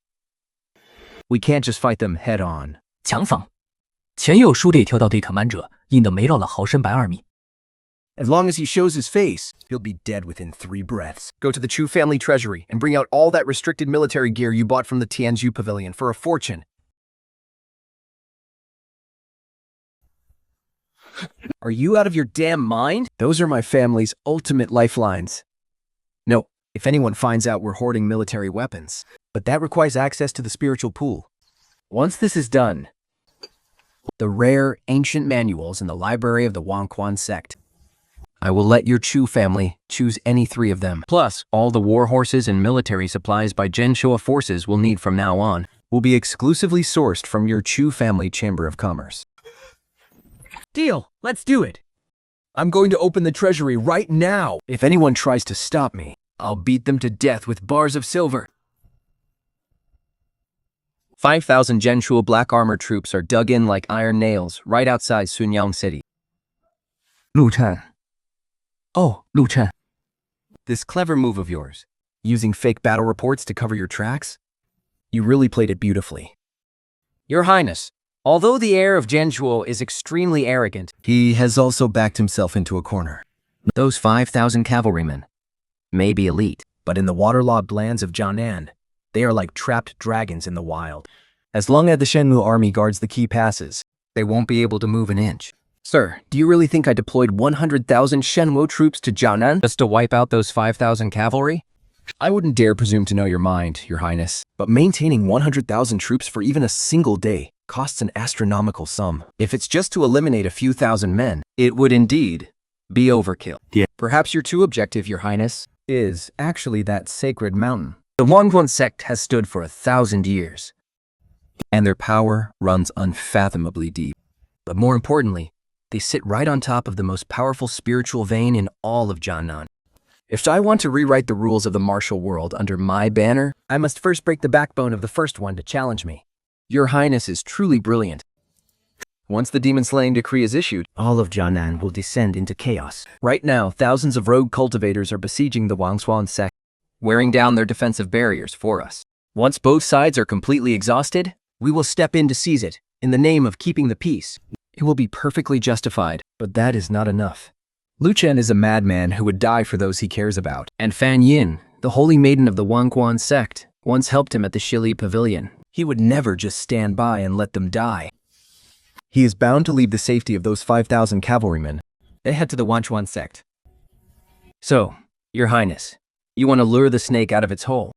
we can't just fight them head on. 强防，前有书得跳到对抗满者，印得没绕了毫升白2米。 As long as he shows his face, he'll be dead within 3 breaths. Go to the Chu family treasury and bring out all that restricted military gear you bought from the Tianzhu pavilion for a fortune. Are you out of your damn mind? Those are my family's ultimate lifelines. No, if anyone finds out we're hoarding military weapons. But that requires access to the spiritual pool. Once this is done, the rare ancient manuals in the library of the Wangquan sect, I will let your Chu family choose any 3 of them. Plus, all the war horses and military supplies by Zhenshuo forces will need from now on will be exclusively sourced from your Chu family Chamber of Commerce. Deal. Let's do it. I'm going to open the treasury right now. If anyone tries to stop me, I'll beat them to death with bars of silver. 5,000 Zhenshuo black armor troops are dug in like iron nails right outside Sunyang City. 陆琛，哦，陆琛， This clever move of yours, using fake battle reports to cover your tracks, you really played it beautifully. Your Highness, although the heir of Zhenshuo is extremely arrogant, he has also backed himself into a corner. those 5,000 cavalrymen may be elite, But in the waterlogged lands of Jiangnan, they are like trapped dragons in the wild. As long as the Shenmu army guards the key passes, they won't be able to move an inch. Sir, do you really think I deployed 100,000 Shenwu troops to Jiangnan? Just to wipe out those 5,000 cavalry? I wouldn't dare presume to know your mind, Your Highness, but maintaining 100,000 troops for even a single day costs an astronomical sum. If it's just to eliminate a few thousand men, it would indeed be overkill. Yeah. Perhaps your true objective, Your Highness, is actually that sacred mountain. The Wangquan sect has stood for 1,000 years, and their power runs unfathomably deep. But more importantly, they sit right on top of the most powerful spiritual vein in all of Jiangnan. If I want to rewrite the rules of the martial world under my banner, I must first break the backbone of the first one to challenge me. Your Highness is truly brilliant. Once the demon-slaying decree is issued, All of Jiangnan will descend into chaos. right now thousands of rogue cultivators are besieging the Wangsuan sect, wearing down their defensive barriers for us. Once both sides are completely exhausted, we will step in to seize it, in the name of keeping the peace. It will be perfectly justified, but that is not enough. Lu Chen is a madman who would die for those he cares about, and Fan Yin, the holy maiden of the Wangquan sect, once helped him at the Shili Pavilion. He would never just stand by and let them die. He is bound to leave the safety of those 5,000 cavalrymen. They head to the Wanchuan sect. So, Your Highness, you want to lure the snake out of its hole.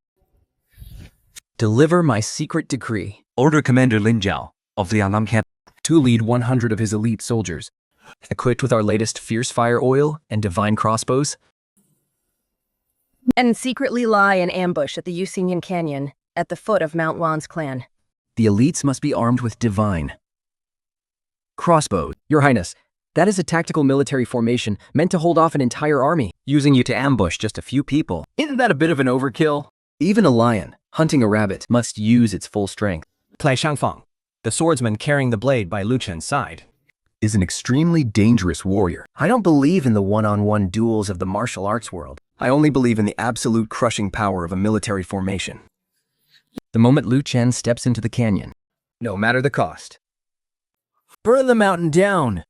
Deliver my secret decree Order Commander Lin Jiao of the Anam camp to lead 100 of his elite soldiers, equipped with our latest fierce fire oil and divine crossbows, and secretly lie in ambush at the Yusinian Canyon at the foot of Mount Wan's clan. the elites must be armed with divine crossbows. Your Highness, that is a tactical military formation meant to hold off an entire army, using you to ambush just a few people. Isn't that a bit of an overkill? Even a lion, hunting a rabbit, must use its full strength. Clay Shangfang, the swordsman carrying the blade by Lu Chen's side, Is an extremely dangerous warrior. I don't believe in the one-on-one duels of the martial arts world. I only believe in the absolute crushing power of a military formation. The moment Lu Chen steps into the canyon, no matter the cost, burn the mountain down.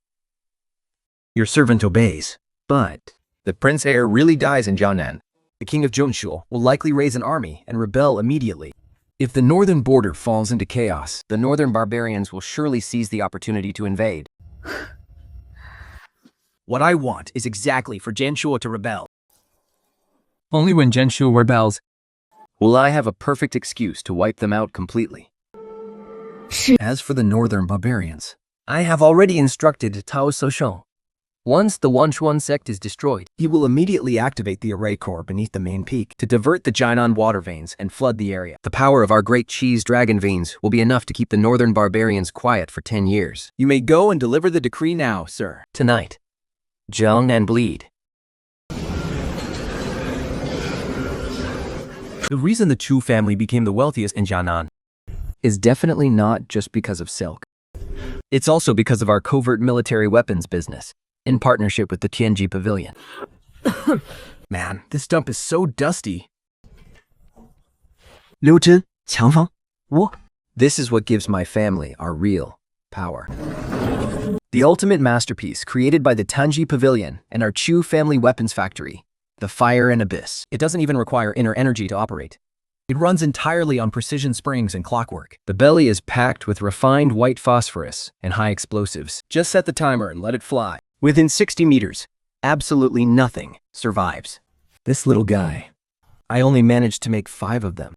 Your servant obeys. But the Prince Heir really dies in Jiangnan. The King of Zhenshuo will likely raise an army and rebel immediately. If the northern border falls into chaos, the northern barbarians will surely seize the opportunity to invade. What I want is exactly for Zhenshuo to rebel. Only when Zhenshuo rebels. Will I have a perfect excuse to wipe them out completely? As for the northern barbarians, I have already instructed Tao Sosheng. Once the Wanchuan sect is destroyed, he will immediately activate the array corps beneath the main peak to divert the Jianan water veins and flood the area. The power of our great cheese dragon veins will be enough to keep the northern barbarians quiet for 10 years. You may go and deliver the decree now, sir. Tonight, Jiangnan bleed. The reason the Chu family became the wealthiest in Jianan Is definitely not just because of silk. It's also because of our covert military weapons business, in partnership with the Tianji Pavilion. Man, this dump is so dusty. 刘真，强防，我 This is what gives my family our real power. The ultimate masterpiece created by the Tianji Pavilion and our Chu family weapons factory, the Fire and Abyss. It doesn't even require inner energy to operate. It runs entirely on precision springs and clockwork. The belly is packed with refined white phosphorus and high explosives. Just set the timer and let it fly. Within 60 meters, absolutely nothing survives. This little guy. I only managed to make 5 of them.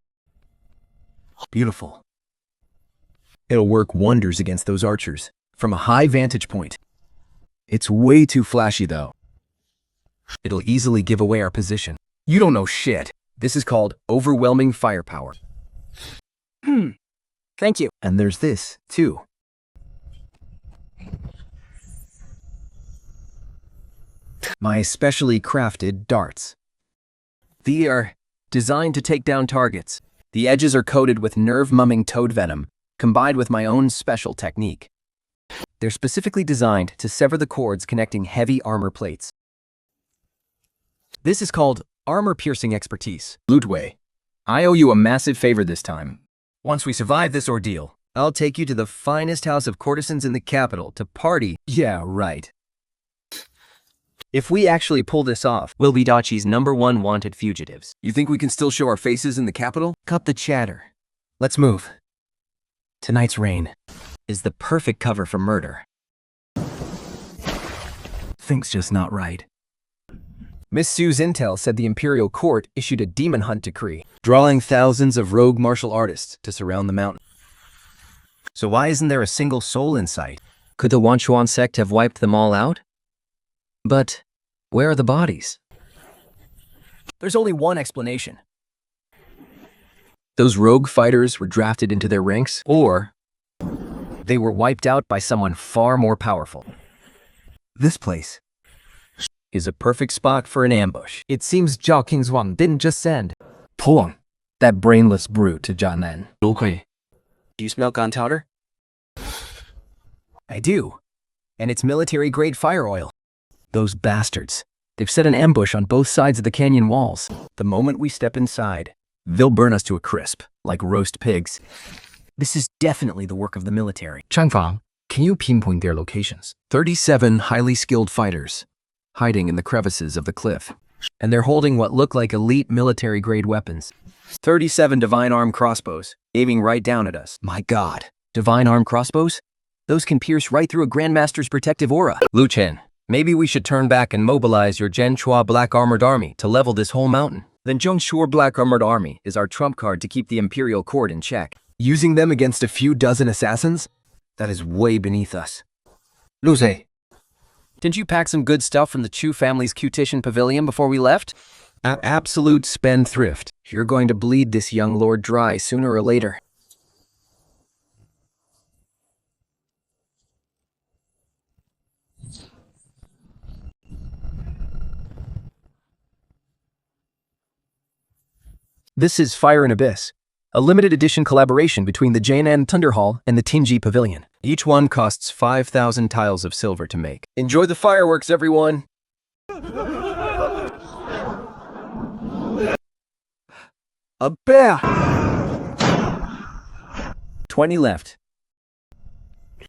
Beautiful. It'll work wonders against those archers from a high vantage point. It's way too flashy though. It'll easily give away our position. You don't know shit. This is called overwhelming firepower. Thank you. And there's this, too. My specially crafted darts. They are designed to take down targets. The edges are coated with nerve-mumming toad venom, combined with my own special technique. They're specifically designed to sever the cords connecting heavy armor plates. This is called armor-piercing expertise. Lutwei, I owe you a massive favor this time. Once we survive this ordeal, I'll take you to the finest house of courtesans in the capital to party. Yeah, right. If we actually pull this off, we'll be Dachi's #1 wanted fugitives. You think we can still show our faces in the capital? Cut the chatter. Let's move. Tonight's rain is the perfect cover for murder. Things just not right. Miss Sue's intel said the imperial court issued a demon hunt decree, drawing thousands of rogue martial artists to surround the mountain. So why isn't there a single soul in sight? Could the Wanchuan sect have wiped them all out? But where are the bodies? There's only one explanation. Those rogue fighters were drafted into their ranks, or they were wiped out by someone far more powerful. This place is a perfect spot for an ambush. It seems Zhao Qingshuang didn't just send Pulong, that brainless brute, to Jianan. Do you smell gunpowder? I do. And it's military-grade fire oil. Those bastards. They've set an ambush on both sides of the canyon walls. The moment we step inside, they'll burn us to a crisp, like roast pigs. This is definitely the work of the military. Changfang, can you pinpoint their locations? 37 highly skilled fighters, hiding in the crevices of the cliff. And they're holding what look like elite military-grade weapons. 37 divine arm crossbows, aiming right down at us. My god, divine arm crossbows? Those can pierce right through a Grandmaster's protective aura. Lu Chen, maybe we should turn back and mobilize your Zhenshuo Black Armored Army to level this whole mountain. Then Zhenshuo Black Armored Army is our trump card to keep the Imperial Court in check. Using them against a few dozen assassins? That is way beneath us. Lu Zhe, didn't you pack some good stuff from the Chu family's Cutition Pavilion before we left? Absolute spendthrift. You're going to bleed this young lord dry sooner or later. This is Fire and Abyss, a limited edition collaboration between the Jianan Thunder Hall and the Tianji Pavilion. Each one costs 5,000 tiles of silver to make. Enjoy the fireworks, everyone! A bear! 20 left.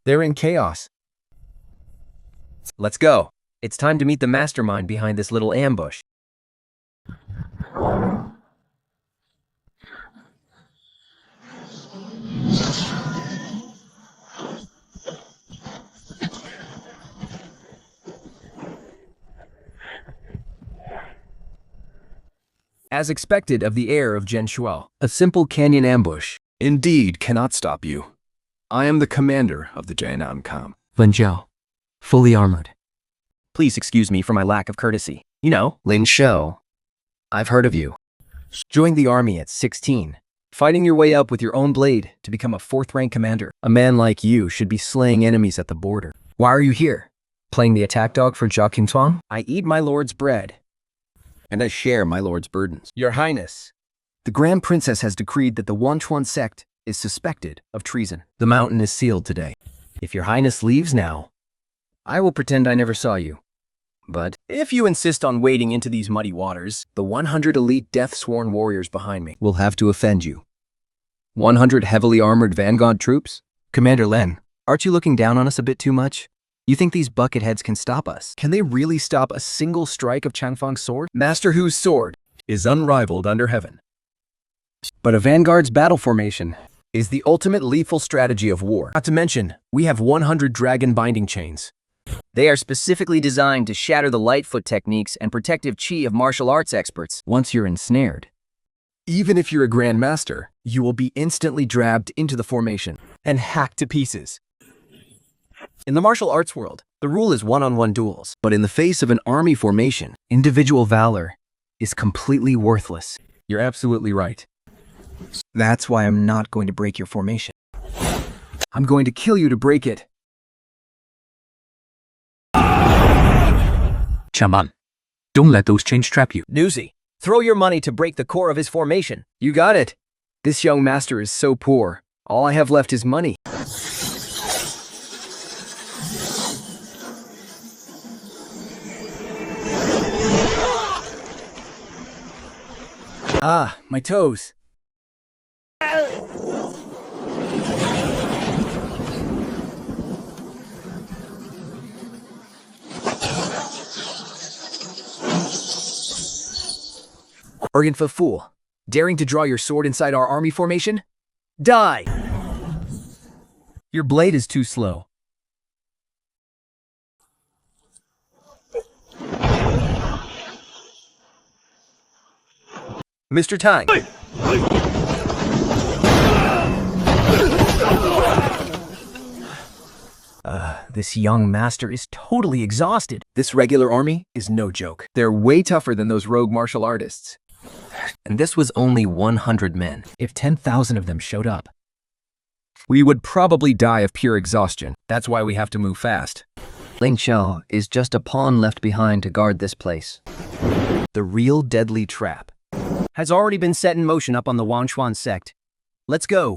They're in chaos. Let's go. It's time to meet the mastermind behind this little ambush. As expected of the heir of Zhenshuo, a simple canyon ambush indeed cannot stop you. I am the commander of the Jianan Camp. Wen Jiao, fully armored. Please excuse me for my lack of courtesy. You know, Lin Shou. I've heard of you. Joined the army at 16, fighting your way up with your own blade to become a 4th-rank commander. A man like you should be slaying enemies at the border. Why are you here? Playing the attack dog for Zhao Qingshuang? I eat my lord's bread, and I share my lord's burdens. Your Highness, The Grand Princess has decreed that the Zhenshuo sect is suspected of treason. The mountain is sealed today. If your highness leaves now, I will pretend I never saw you. But if you insist on wading into these muddy waters, the 100 elite death-sworn warriors behind me will have to offend you. 100 heavily armored vanguard troops? Commander Len, aren't you looking down on us a bit too much? You think these bucketheads can stop us? Can they really stop a single strike of Changfeng's sword? Master Hu's sword is unrivaled under heaven. But a vanguard's battle formation is the ultimate lethal strategy of war. Not to mention, we have 100 dragon binding chains. They are specifically designed to shatter the Lightfoot techniques and protective chi of martial arts experts. Once you're ensnared, even if you're a Grand Master, you will be instantly dragged into the formation and hacked to pieces. In the martial arts world, the rule is one-on-one duels. But in the face of an army formation, individual valor is completely worthless. You're absolutely right. That's why I'm not going to break your formation. I'm going to kill you to break it. Chaman, don't let those chains trap you. Newsy, throw your money to break the core of his formation. You got it. This young master is so poor. All I have left is money. Ah, my toes. Arrogant fool, daring to draw your sword inside our army formation? Die! Your blade is too slow. Mr. Tang. This young master is totally exhausted. This regular army is no joke. They're way tougher than those rogue martial artists. And this was only 100 men. If 10,000 of them showed up, we would probably die of pure exhaustion. That's why we have to move fast. Ling Xiao is just a pawn left behind to guard this place. The real deadly trap has already been set in motion up on the Zhenshuo sect. Let's go.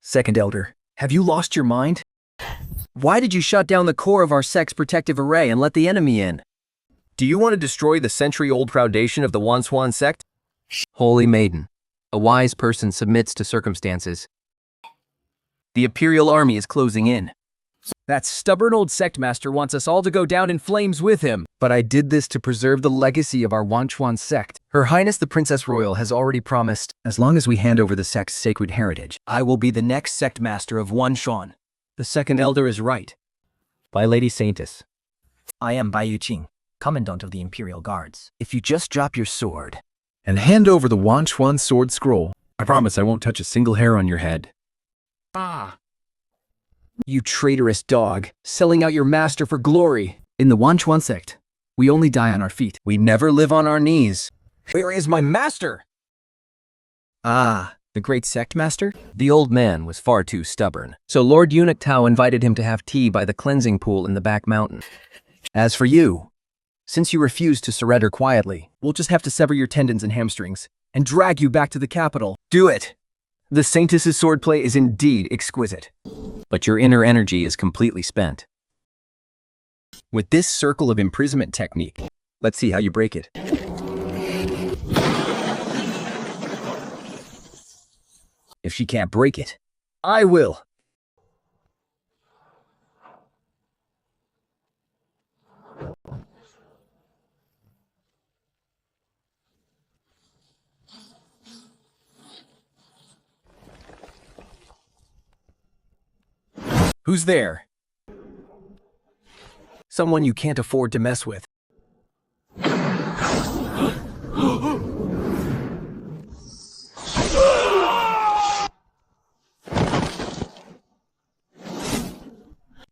Second Elder, have you lost your mind? Why did you shut down the core of our sect's protective array and let the enemy in? Do you want to destroy the century-old foundation of the Zhenshuo sect? Holy Maiden, a wise person submits to circumstances. The Imperial army is closing in. That stubborn old sect master wants us all to go down in flames with him. But I did this to preserve the legacy of our Zhenshuo sect. Her Highness the Princess Royal has already promised, as long as we hand over the sect's sacred heritage, I will be the next sect master of Zhenshuo. The Second Elder is right. By Lady Saintess. I am Bai Yuqing, Commandant of the Imperial Guards. If you just drop your sword and hand over the Zhenshuo sword scroll, I promise I won't touch a single hair on your head. Ah. You traitorous dog, selling out your master for glory. In the Zhenshuo sect, we only die on our feet. We never live on our knees. Where is my master? Ah, the great sect master? The old man was far too stubborn, so Lord Eunuch Tao invited him to have tea by the cleansing pool in the back mountain. As for you, since you refuse to surrender quietly, we'll just have to sever your tendons and hamstrings and drag you back to the capital. Do it! The Saintess's swordplay is indeed exquisite. But your inner energy is completely spent. With this circle of imprisonment technique, let's see how you break it. If she can't break it, I will. Who's there? Someone you can't afford to mess with.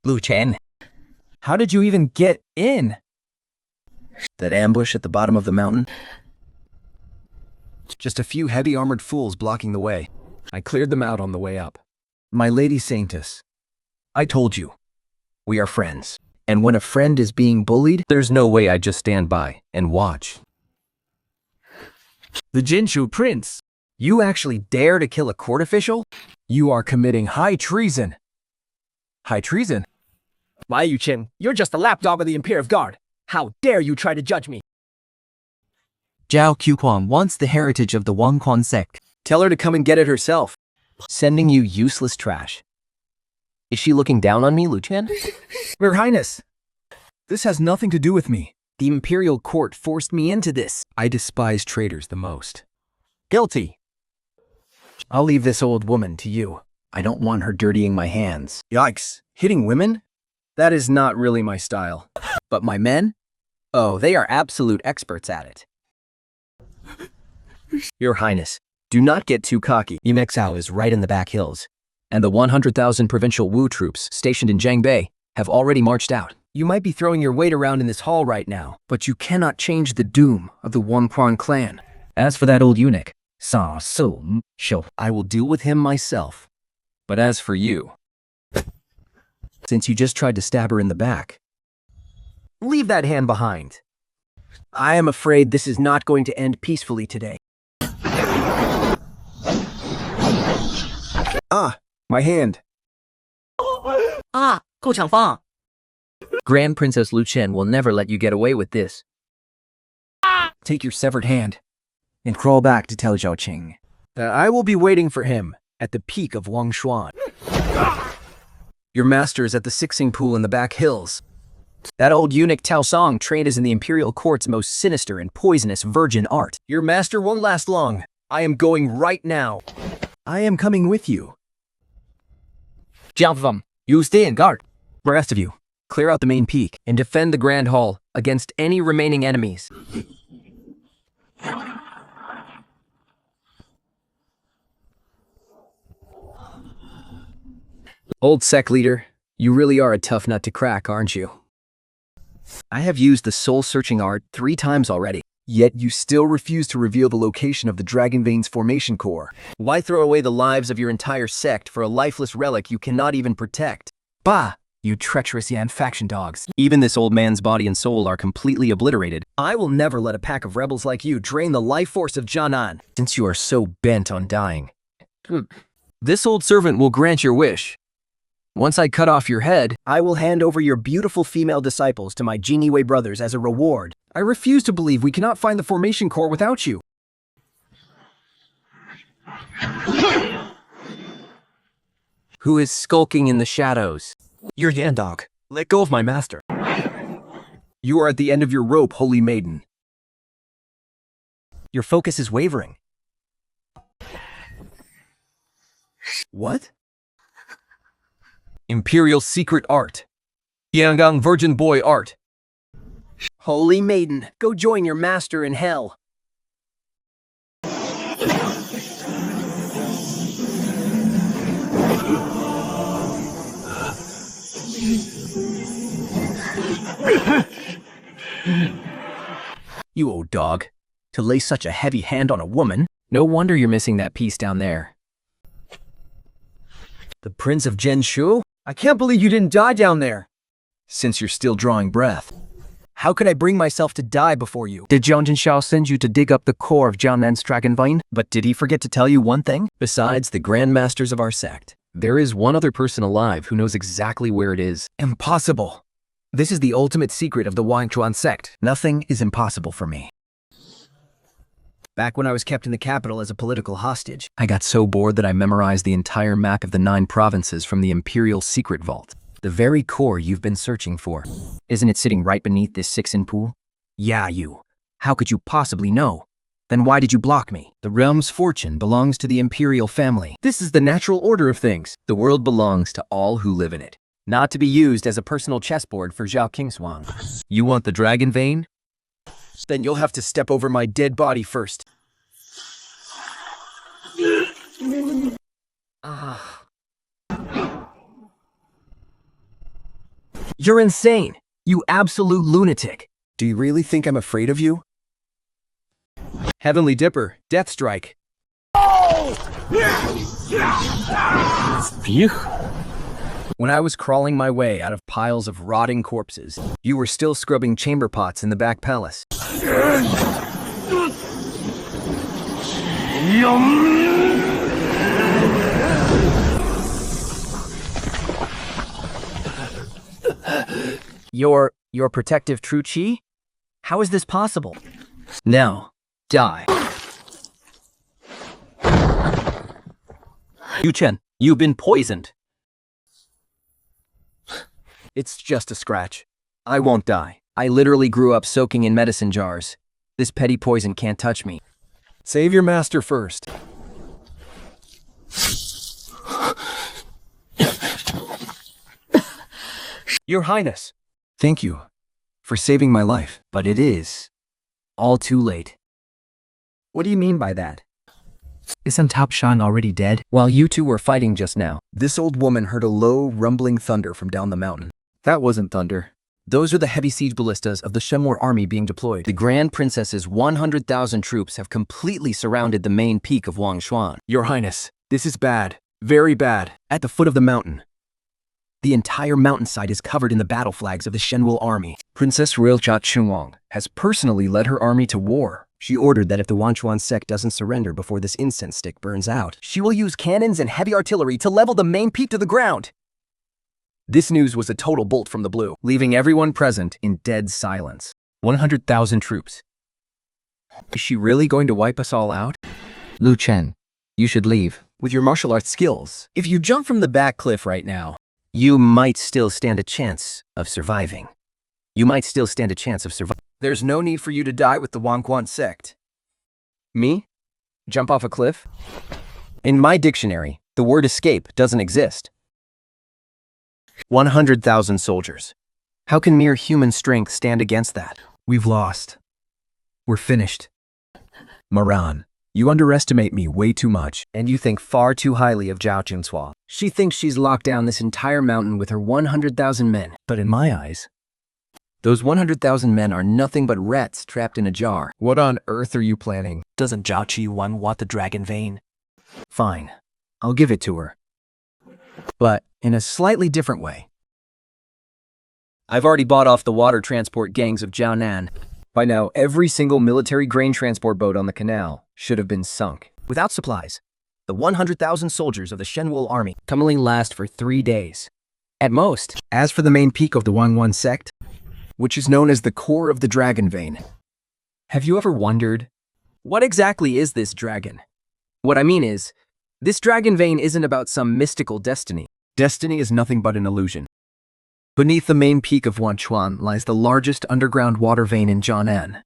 Blue Chen. How did you even get in? That ambush at the bottom of the mountain? Just a few heavy armored fools blocking the way. I cleared them out on the way up. My Lady Saintess, I told you. We are friends. And when a friend is being bullied, there's no way I just stand by and watch. The Zhenshuo Prince. You actually dare to kill a court official? You are committing high treason. High treason? Why, Yuchen, you're just a lapdog of the Imperial Guard. How dare you try to judge me? Zhao Qiuquan wants the heritage of the Wangquan sect. Tell her to come and get it herself. Sending you useless trash. Is she looking down on me, Lu Chen? Your Highness, this has nothing to do with me. The Imperial Court forced me into this. I despise traitors the most. Guilty. I'll leave this old woman to you. I don't want her dirtying my hands. Yikes. Hitting women? That is not really my style. But my men? Oh, they are absolute experts at it. Your Highness, do not get too cocky. Yimexao is right in the back hills, and the 100,000 provincial Wu troops stationed in Jiangbei have already marched out. You might be throwing your weight around in this hall right now, but you cannot change the doom of the Wangquan clan. As for that old eunuch, Sa Su Shou, I will deal with him myself. But as for you, since you just tried to stab her in the back, leave that hand behind. I am afraid this is not going to end peacefully today. Ah, my hand. Grand Princess Lu Chen will never let you get away with this. Take your severed hand and crawl back to tell Zhao Qing that I will be waiting for him at the peak of Wangshuan. Your master is at the Sixing Pool in the back hills. That old eunuch Tao Song trained us in the Imperial Court's most sinister and poisonous virgin art. Your master won't last long. I am going right now. I am coming with you. Jiao you stay in guard. The rest of you, clear out the main peak and defend the Grand Hall against any remaining enemies. Old sect leader, you really are a tough nut to crack, aren't you? I have used the soul-searching art 3 times already, yet you still refuse to reveal the location of the Dragon Vein's formation core. Why throw away the lives of your entire sect for a lifeless relic you cannot even protect? Bah! You treacherous Yan faction dogs. Even this old man's body and soul are completely obliterated. I will never let a pack of rebels like you drain the life force of Jianan, since you are so bent on dying. This old servant will grant your wish. Once I cut off your head, I will hand over your beautiful female disciples to my Jiniwei brothers as a reward. I refuse to believe we cannot find the formation core without you. Who is skulking in the shadows? You're Yan Dog. Let go of my master. You are at the end of your rope, holy maiden. Your focus is wavering. What? Imperial secret art. Yangang virgin boy art. Holy maiden, go join your master in hell. You old dog. To lay such a heavy hand on a woman. No wonder you're missing that piece down there. The Prince of Zhenshuo? I can't believe you didn't die down there. Since you're still drawing breath. How could I bring myself to die before you? Did Zhang Zhenshao send you to dig up the core of Jianan's dragon vein? But did he forget to tell you one thing? Besides the Grand Masters of our sect, there is one other person alive who knows exactly where it is. Impossible. This is the ultimate secret of the Wangquan sect. Nothing is impossible for me. Back when I was kept in the capital as a political hostage, I got so bored that I memorized the entire map of the 9 provinces from the Imperial Secret Vault. The very core you've been searching for. Isn't it sitting right beneath this Sixin pool? Yeah, you. How could you possibly know? Then why did you block me? The realm's fortune belongs to the Imperial family. This is the natural order of things. The world belongs to all who live in it. Not to be used as a personal chessboard for Zhao Qingshuang. You want the dragon vein? Then you'll have to step over my dead body first. You're insane! You absolute lunatic! Do you really think I'm afraid of you? Heavenly Dipper, Death Strike. When I was crawling my way out of piles of rotting corpses, you were still scrubbing chamber pots in the back palace. Your protective true chi? How is this possible? Now, die. Yu Chen, you've been poisoned. It's just a scratch. I won't die. I literally grew up soaking in medicine jars. This petty poison can't touch me. Save your master first. Your Highness. Thank you for saving my life, but it is all too late. What do you mean by that? Isn't Top Shan already dead? While you two were fighting just now, this old woman heard a low, rumbling thunder from down the mountain. That wasn't thunder. Those are the heavy siege ballistas of the Shenmue army being deployed. The Grand Princess's 100,000 troops have completely surrounded the main peak of Wangshuan. Your Highness, this is bad. Very bad. At the foot of the mountain. The entire mountainside is covered in the battle flags of the Shenmue army. Princess Rilcha Chunwang has personally led her army to war. She ordered that if the Wanchuan sect doesn't surrender before this incense stick burns out, she will use cannons and heavy artillery to level the main peak to the ground. This news was a total bolt from the blue, leaving everyone present in dead silence. 100,000 troops. Is she really going to wipe us all out? Lu Chen, you should leave. With your martial arts skills, if you jump from the back cliff right now, you might still stand a chance of surviving. There's no need for you to die with the Wangquan sect. Me? Jump off a cliff? In my dictionary, the word escape doesn't exist. 100,000 soldiers. How can mere human strength stand against that? We've lost. We're finished. Maran, you underestimate me way too much, and you think far too highly of Zhao Jinsua. She thinks she's locked down this entire mountain with her 100,000 men. But in my eyes, those 100,000 men are nothing but rats trapped in a jar. What on earth are you planning? Doesn't Zhao Qi want the dragon vein? Fine, I'll give it to her. But in a slightly different way. I've already bought off the water transport gangs of Jianan. By now, every single military grain transport boat on the canal should have been sunk. Without supplies, the 100,000 soldiers of the Shenwul army can only last for 3 days. At most. As for the main peak of the Wangwan sect, which is known as the core of the dragon vein, have you ever wondered, what exactly is this dragon? What I mean is, this dragon vein isn't about some mystical destiny. Destiny is nothing but an illusion. Beneath the main peak of Wanchuan lies the largest underground water vein in Jianan.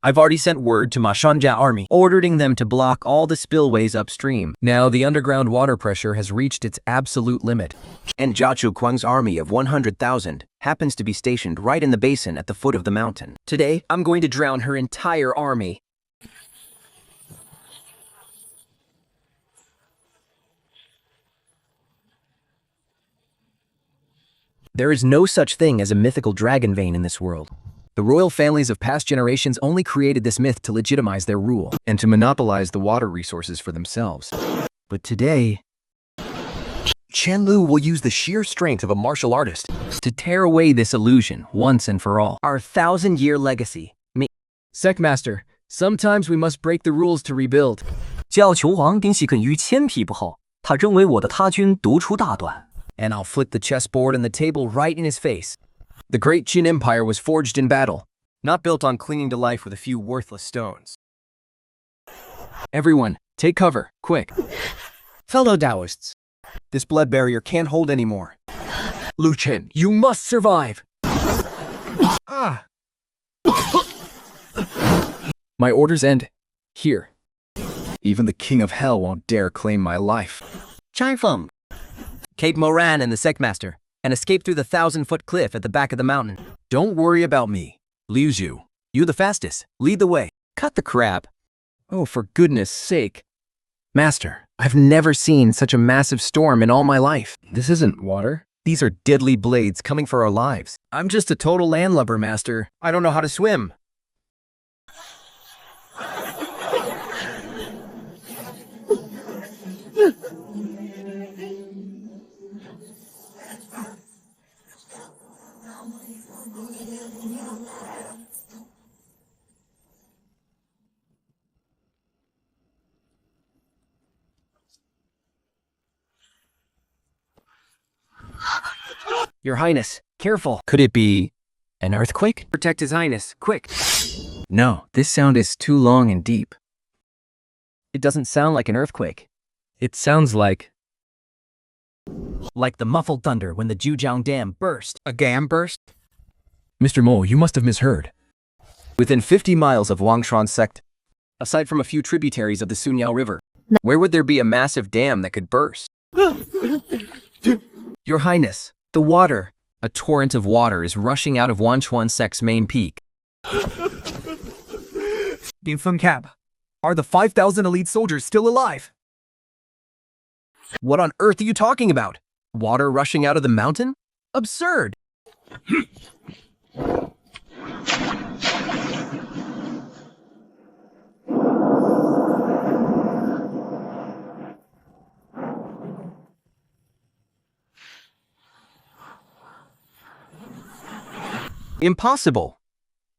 I've already sent word to Ma Shanjia army, ordering them to block all the spillways upstream. Now the underground water pressure has reached its absolute limit, and Jia Chuquang's army of 100,000 happens to be stationed right in the basin at the foot of the mountain. Today, I'm going to drown her entire army. There is no such thing as a mythical dragon vein in this world. The royal families of past generations only created this myth to legitimize their rule and to monopolize the water resources for themselves. But today, Chen Lu will use the sheer strength of a martial artist to tear away this illusion once and for all. Our 1,000-year legacy. Sect Master, sometimes we must break the rules to rebuild. 叫球皇丁喜肯于千匹不后，他认为我的他军独出大端。 And I'll flick the chessboard and the table right in his face. The great Qin Empire was forged in battle, not built on clinging to life with a few worthless stones. Everyone, take cover, quick. Fellow Taoists, this blood barrier can't hold anymore. Lu Chen, you must survive! Ah! My orders end here. Even the King of Hell won't dare claim my life. Chai Feng, Cape Moran and the Sect Master, and escape through the 1,000-foot cliff at the back of the mountain. Don't worry about me. Liu Zhu, you the fastest. Lead the way. Cut the crap. Oh, for goodness sake. Master, I've never seen such a massive storm in all my life. This isn't water. These are deadly blades coming for our lives. I'm just a total landlubber, Master. I don't know how to swim. Your Highness, careful. Could it be an earthquake? Protect His Highness, quick. No, this sound is too long and deep. It doesn't sound like an earthquake. It sounds like Like the muffled thunder when the Jujiang Dam burst. A dam burst? Mr. Mo, you must have misheard. Within 50 miles of Wangshuan sect, aside from a few tributaries of the Sunyao River, where would there be a massive dam that could burst? Your Highness, the water. a torrent of water is rushing out of Wangshuan sect's main peak. Binfeng Cab, are the 5,000 elite soldiers still alive? What on earth are you talking about? Water rushing out of the mountain? Absurd! Impossible!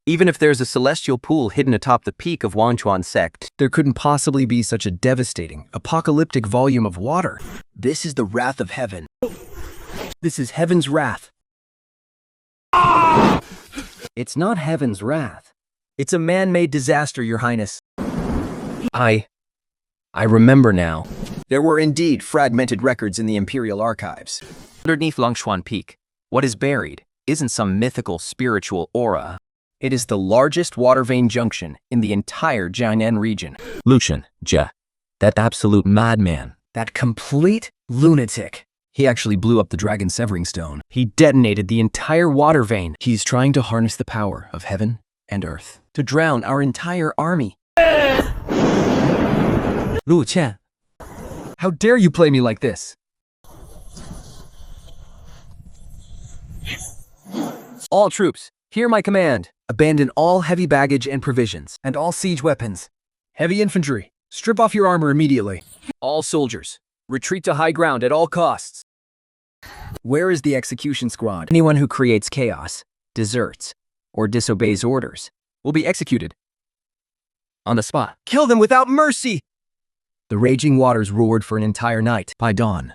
Even if there's a celestial pool hidden atop the peak of Wangshuan sect, There couldn't possibly be such a devastating, apocalyptic volume of water. This is the wrath of heaven. This is heaven's wrath. It's not heaven's wrath. It's a man-made disaster, Your Highness. I remember now. There were indeed fragmented records in the Imperial archives. Underneath Longshuan Peak, what is buried isn't some mythical spiritual aura. It is the largest water vein junction in the entire Jiangnan region. Lucian, that absolute madman. That complete lunatic. He actually blew up the Dragon Severing Stone. He detonated the entire water vein. He's trying to harness the power of heaven and earth to drown our entire army. Lu Qian, How dare you play me like this? All troops, hear my command. Abandon all heavy baggage and provisions, and all siege weapons. Heavy infantry, strip off your armor immediately. All soldiers, retreat to high ground at all costs. Where is the execution squad? Anyone who creates chaos, deserts, or disobeys orders will be executed on the spot. Kill them without mercy! The raging waters roared for an entire night. By dawn,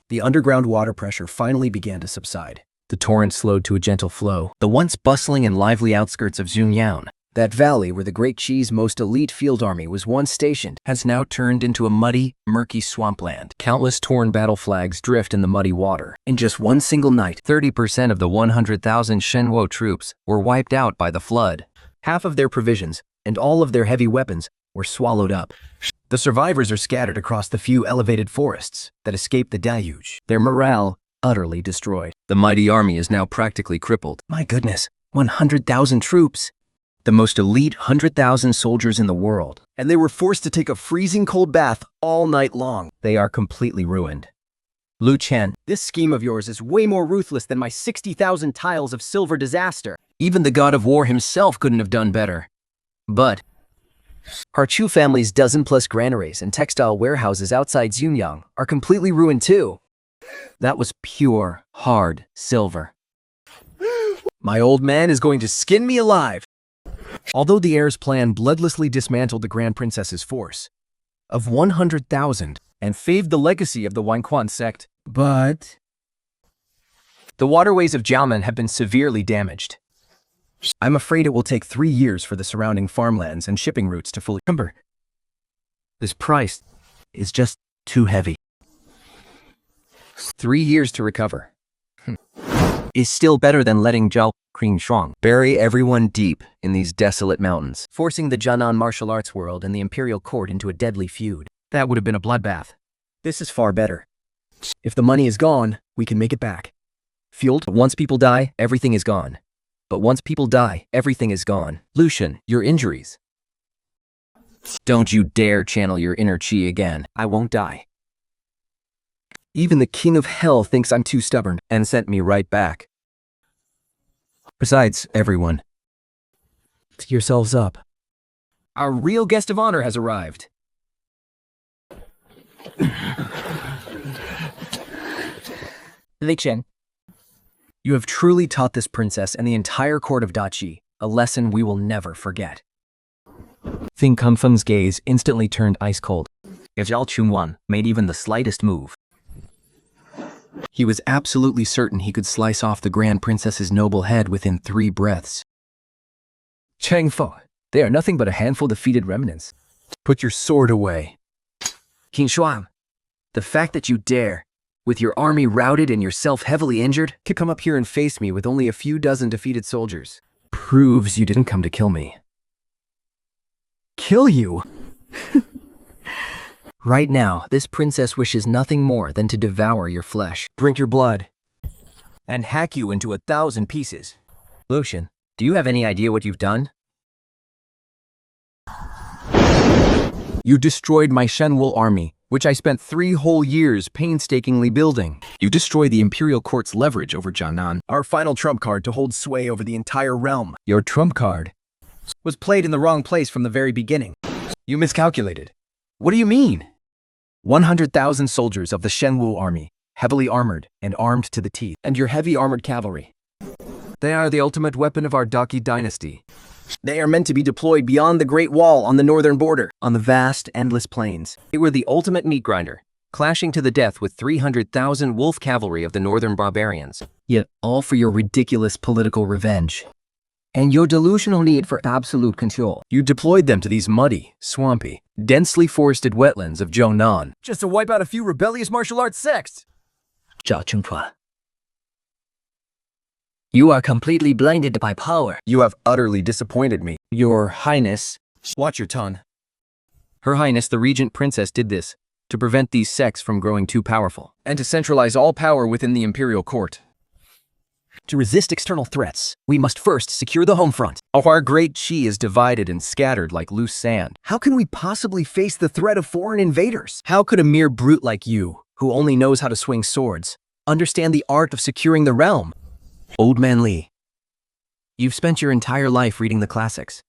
the underground water pressure finally began to subside. The torrent slowed to a gentle flow. The once bustling and lively outskirts of Zunyan, That valley where the Great Qi's most elite field army was once stationed has now turned into a muddy, murky swampland. Countless torn battle flags drift in the muddy water. in just one single night. 30% of the 100,000 Zhenshuo troops were wiped out by the flood. Half of their provisions and all of their heavy weapons were swallowed up. The survivors are scattered across the few elevated forests that escaped the deluge. Their morale utterly destroyed. The mighty army is now practically crippled. My goodness, 100,000 troops. The most elite 100,000 soldiers in the world. And they were forced to take a freezing cold bath all night long. They are completely ruined. Lu Qian, This scheme of yours is way more ruthless than my 60,000 tiles of silver disaster. even the god of war himself couldn't have done better. But Our Chu family's dozen-plus granaries and textile warehouses outside Xunyang are completely ruined too. that was pure, hard silver. My old man is going to skin me alive. Although the heir's plan bloodlessly dismantled the Grand Princess's force of 100,000 and faved the legacy of the Wanquan sect, but the waterways of Jiamen have been severely damaged. I'm afraid it will take 3 years for the surrounding farmlands and shipping routes to fully recover. This price is just too heavy. 3 years to recover. Is still better than letting Zhao Kringshuang bury everyone deep in these desolate mountains, Forcing the Jianan martial arts world and the imperial court into a deadly feud. That would have been a bloodbath. This is far better. If the money is gone, we can make it back. Fueled, Once people die, everything is gone. But once people die, everything is gone. Lucian, your injuries. Don't you dare channel your inner chi again. I won't die. Even the king of hell thinks I'm too stubborn And sent me right back. Besides, everyone, to yourselves up. Our real guest of honor has arrived. Li Qian, You have truly taught this princess and the entire court of Dachi a lesson we will never forget. Thing Kunfeng's gaze instantly turned ice cold. If Zhao Chunwan made even the slightest move, He was absolutely certain he could slice off the Grand Princess's noble head within 3 breaths. Chang Feng, they are nothing but a handful of defeated remnants. Put your sword away. King Shuang, the fact that you dare, with your army routed and yourself heavily injured, To come up here and face me with only a few dozen defeated soldiers proves you didn't come to kill me. kill you. Right now, this princess wishes nothing more than to devour your flesh. Drink your blood and hack you into 1,000 pieces. Lucian, do you have any idea what you've done? You destroyed my Zhenshuo army, which I spent 3 whole years painstakingly building. You destroyed the imperial court's leverage over Jiangnan, our final trump card to hold sway over the entire realm. Your trump card was played in the wrong place from the very beginning. You miscalculated. What do you mean? 100,000 soldiers of the Zhenshuo army, heavily armored and armed to the teeth, and your heavy armored cavalry. They are the ultimate weapon of our Daki dynasty. They are meant to be deployed beyond the Great Wall on the northern border, on the vast, endless plains. They were the ultimate meat grinder, clashing to the death with 300,000 wolf cavalry of the northern barbarians. Yet all for your ridiculous political revenge. And your delusional need for absolute control. You deployed them to these muddy, swampy, densely forested wetlands of Jiangnan, Just to wipe out a few rebellious martial arts sects. Zhao Chengchuan. You are completely blinded by power. You have utterly disappointed me. Your Highness. Watch your tongue. Her Highness, the Regent Princess, did this to prevent these sects from growing too powerful, And to centralize all power within the imperial court. To resist external threats, we must first secure the home front. Our great Qi is divided and scattered like loose sand. How can we possibly face the threat of foreign invaders? how could a mere brute like you, who only knows how to swing swords, Understand the art of securing the realm. Old Man Li, you've spent your entire life reading the classics.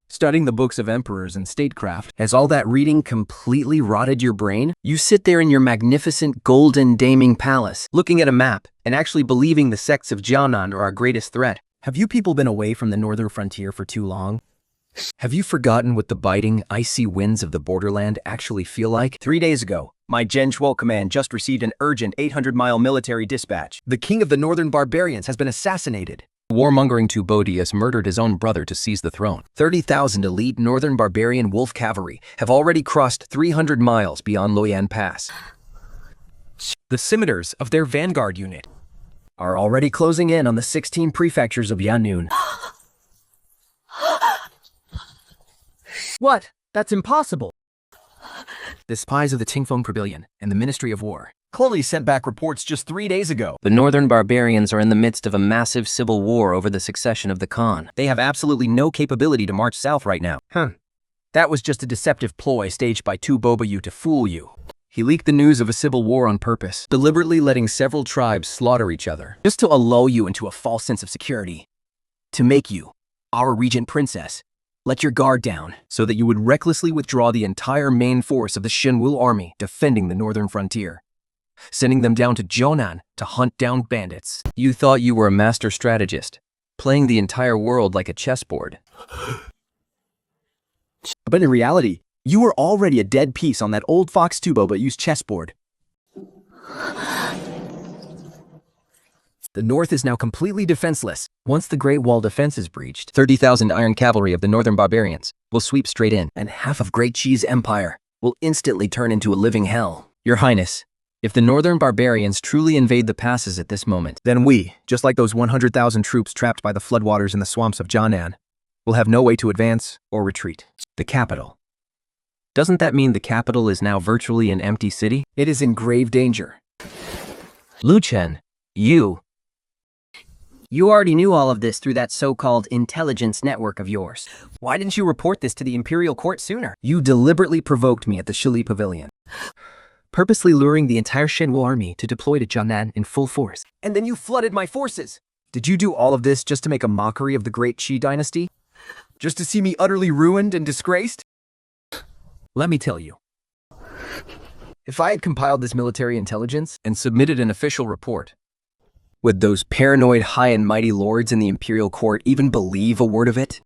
Studying the books of emperors and statecraft. Has all that reading completely rotted your brain? You sit there in your magnificent golden daming palace, looking at a map and actually believing the sects of Jiangnan are our greatest threat. Have you people been away from the northern frontier for too long? Have you forgotten what the biting, icy winds of the borderland actually feel like? 3 days ago, my Zhenshuo command just received an urgent 800-mile military dispatch. The king of the northern barbarians has been assassinated. Warmongering Tubodius murdered his own brother to seize the throne. 30,000 elite northern barbarian wolf cavalry have already crossed 300 miles beyond Loyan Pass. The scimitars of their vanguard unit are already closing in on the 16 prefectures of Yanyun. What? That's impossible. The spies of the Tingfeng Pavilion and the Ministry of War Chloe sent back reports just 3 days ago. The northern barbarians are in the midst of a massive civil war over the succession of the Khan. They have absolutely no capability to march south right now. That was just a deceptive ploy staged by Tu Bobayu to fool you. He leaked the news of a civil war on purpose, deliberately letting several tribes slaughter each other. Just to lull you into a false sense of security. To make you, our regent princess, let your guard down. So that you would recklessly withdraw the entire main force of the Zhenshuo army defending the northern frontier, sending them down to Jiangnan to hunt down bandits. You thought you were a master strategist, playing the entire world like a chessboard. But in reality, you were already a dead piece on that old fox Tu Bobayu's chessboard. The north is now completely defenseless. Once the Great Wall defense is breached, 30,000 iron cavalry of the northern barbarians will sweep straight in, And half of Great Qi's empire will instantly turn into a living hell. Your Highness, if the northern barbarians truly invade the passes at this moment, Then we, just like those 100,000 troops trapped by the floodwaters in the swamps of Jiangnan, will have no way to advance or retreat. the capital. Doesn't that mean the capital is now virtually an empty city? It is in grave danger. Lu Chen, you already knew all of this through that so-called intelligence network of yours. Why didn't you report this to the imperial court sooner? You deliberately provoked me at the Shili Pavilion, Purposely luring the entire Zhenshuo army to deploy to Jiangnan in full force. and then you flooded my forces. Did you do all of this just to make a mockery of the great Qi dynasty? Just to see me utterly ruined and disgraced? Let me tell you. If I had compiled this military intelligence And submitted an official report. would those paranoid high and mighty lords in the imperial court even believe a word of it?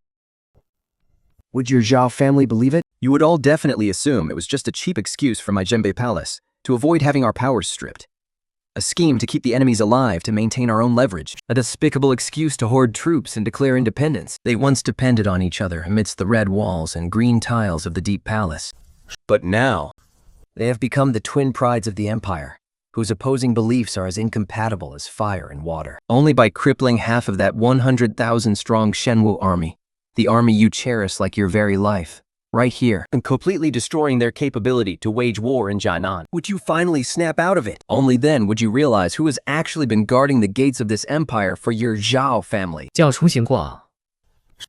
Would your Zhao family believe it? You would all definitely assume it was just a cheap excuse from my Zhenbei palace to avoid having our powers stripped. A scheme to keep the enemies alive to maintain our own leverage. A despicable excuse to hoard troops and declare independence. They once depended on each other amidst the red walls and green tiles of the deep palace. But now, they have become the twin prides of the empire, whose opposing beliefs are as incompatible as fire and water. Only by crippling half of that 100,000-strong Zhenshuo army, the army you cherish like your very life, right here, and completely destroying their capability to wage war in Jianan, would you finally snap out of it? Only then would you realize who has actually been guarding the gates of this empire for your Zhao family. 这样重新过.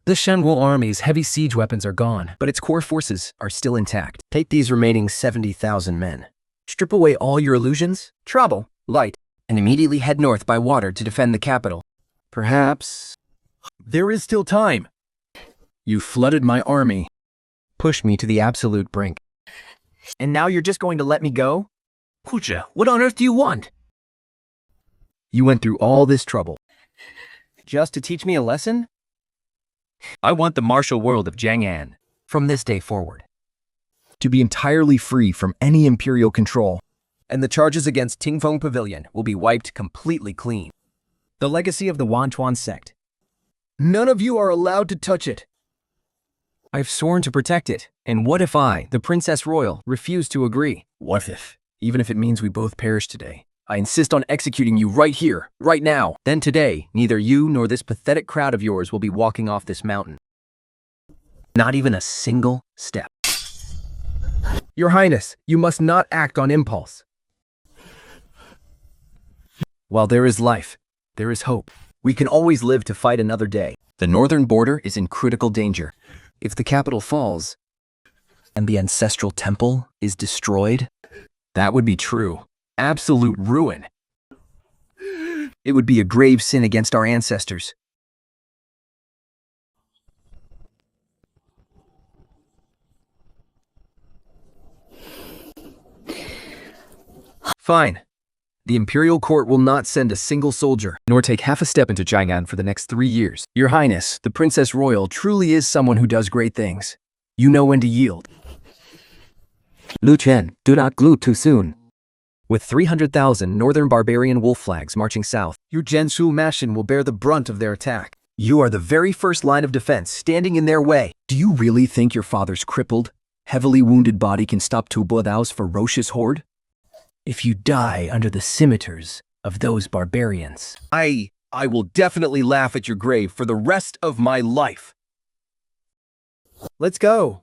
The Zhenshuo army's heavy siege weapons are gone, But its core forces are still intact. Take these remaining 70,000 men. Strip away all your illusions, trouble, light, and immediately head north by water to defend the capital. Perhaps there is still time. You flooded my army, pushed me to the absolute brink. And now you're just going to let me go? Puja, what on earth do you want? You went through all this trouble just to teach me a lesson? I want the martial world of Jiang'an, from this day forward, to be entirely free from any imperial control, and the charges against Tingfeng Pavilion will be wiped completely clean. The legacy of the Wanchuan sect. None of you are allowed to touch it. I've sworn to protect it, and what if I, the Princess Royal, refuse to agree? What if, even if it means we both perish today, I insist on executing you right here, right now. Then today, neither you nor this pathetic crowd of yours will be walking off this mountain. Not even a single step. Your Highness, you must not act on impulse. While there is life, there is hope. We can always live to fight another day. The northern border is in critical danger. If the capital falls, and the ancestral temple is destroyed, that would be true. Absolute ruin. It would be a grave sin against our ancestors. Fine. The imperial court will not send a single soldier, nor take half a step into Jiang'an for the next 3 years. Your Highness, the Princess Royal truly is someone who does great things. You know when to yield. Lu Chen, do not glue too soon. With 300,000 northern barbarian wolf flags marching south, your Zhenshuo Mashin will bear the brunt of their attack. You are the very first line of defense standing in their way. Do you really think your father's crippled, heavily wounded body can stop Tu Bodao's ferocious horde? If you die under the scimitars of those barbarians, I will definitely laugh at your grave for the rest of my life. Let's go.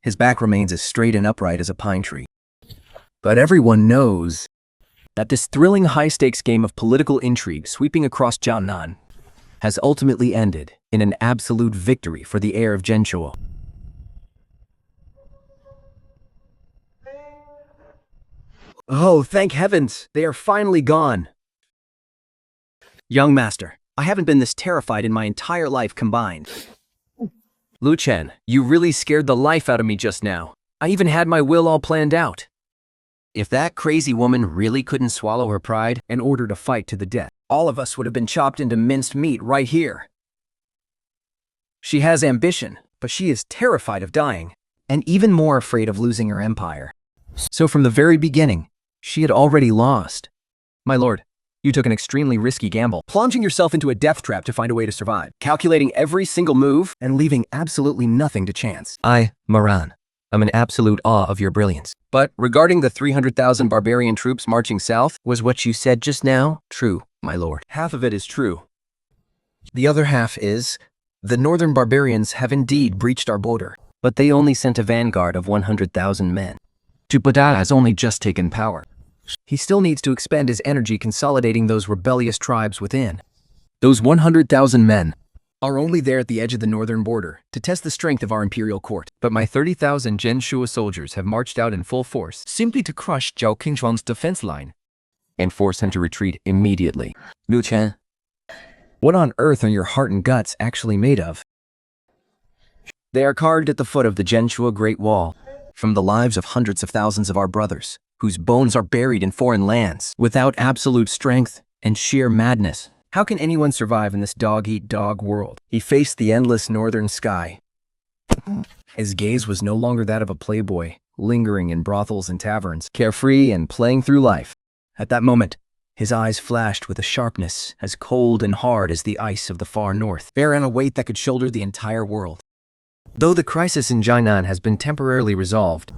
His back remains as straight and upright as a pine tree. But everyone knows that this thrilling high-stakes game of political intrigue sweeping across Jianan has ultimately ended in an absolute victory for the heir of Zhenshuo. Oh, thank heavens, they are finally gone. Young master, I haven't been this terrified in my entire life combined. Lu Chen, you really scared the life out of me just now. I even had my will all planned out. If that crazy woman really couldn't swallow her pride and ordered a fight to the death, all of us would have been chopped into minced meat right here. She has ambition, but she is terrified of dying, and even more afraid of losing her empire. So from the very beginning, she had already lost. My lord, you took an extremely risky gamble, plunging yourself into a death trap to find a way to survive, calculating every single move and leaving absolutely nothing to chance. Maran, I'm in absolute awe of your brilliance. But regarding the 300,000 barbarian troops marching south, was what you said just now true, my lord? Half of it is true. The other half is, the northern barbarians have indeed breached our border, but they only sent a vanguard of 100,000 men. Tu Bodao has only just taken power. He still needs to expend his energy consolidating those rebellious tribes within. Those 100,000 men are only there at the edge of the northern border to test the strength of our imperial court. But my 30,000 Zhenshuo soldiers have marched out in full force simply to crush Zhao Qingshuang's defense line and force him to retreat immediately. Lu Chen, what on earth are your heart and guts actually made of? They are carved at the foot of the Zhenshuo Great Wall from the lives of hundreds of thousands of our brothers, whose bones are buried in foreign lands. Without absolute strength and sheer madness, how can anyone survive in this dog-eat-dog world? He faced the endless northern sky. His gaze was no longer that of a playboy, lingering in brothels and taverns, carefree and playing through life. At that moment, his eyes flashed with a sharpness as cold and hard as the ice of the far north, bearing a weight that could shoulder the entire world. Though the crisis in Jinan has been temporarily resolved,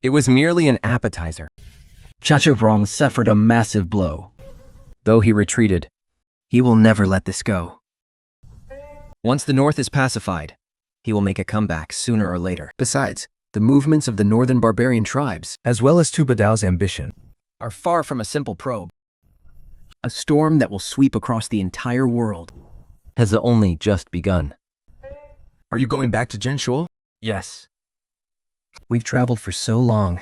it was merely an appetizer. Chachavrong suffered a massive blow. Though he retreated, he will never let this go. Once the north is pacified, he will make a comeback sooner or later. Besides, the movements of the northern barbarian tribes, as well as Tubado's ambition, are far from a simple probe. A storm that will sweep across the entire world has only just begun. Are you going back to Zhenshuo? Yes. We've traveled for so long,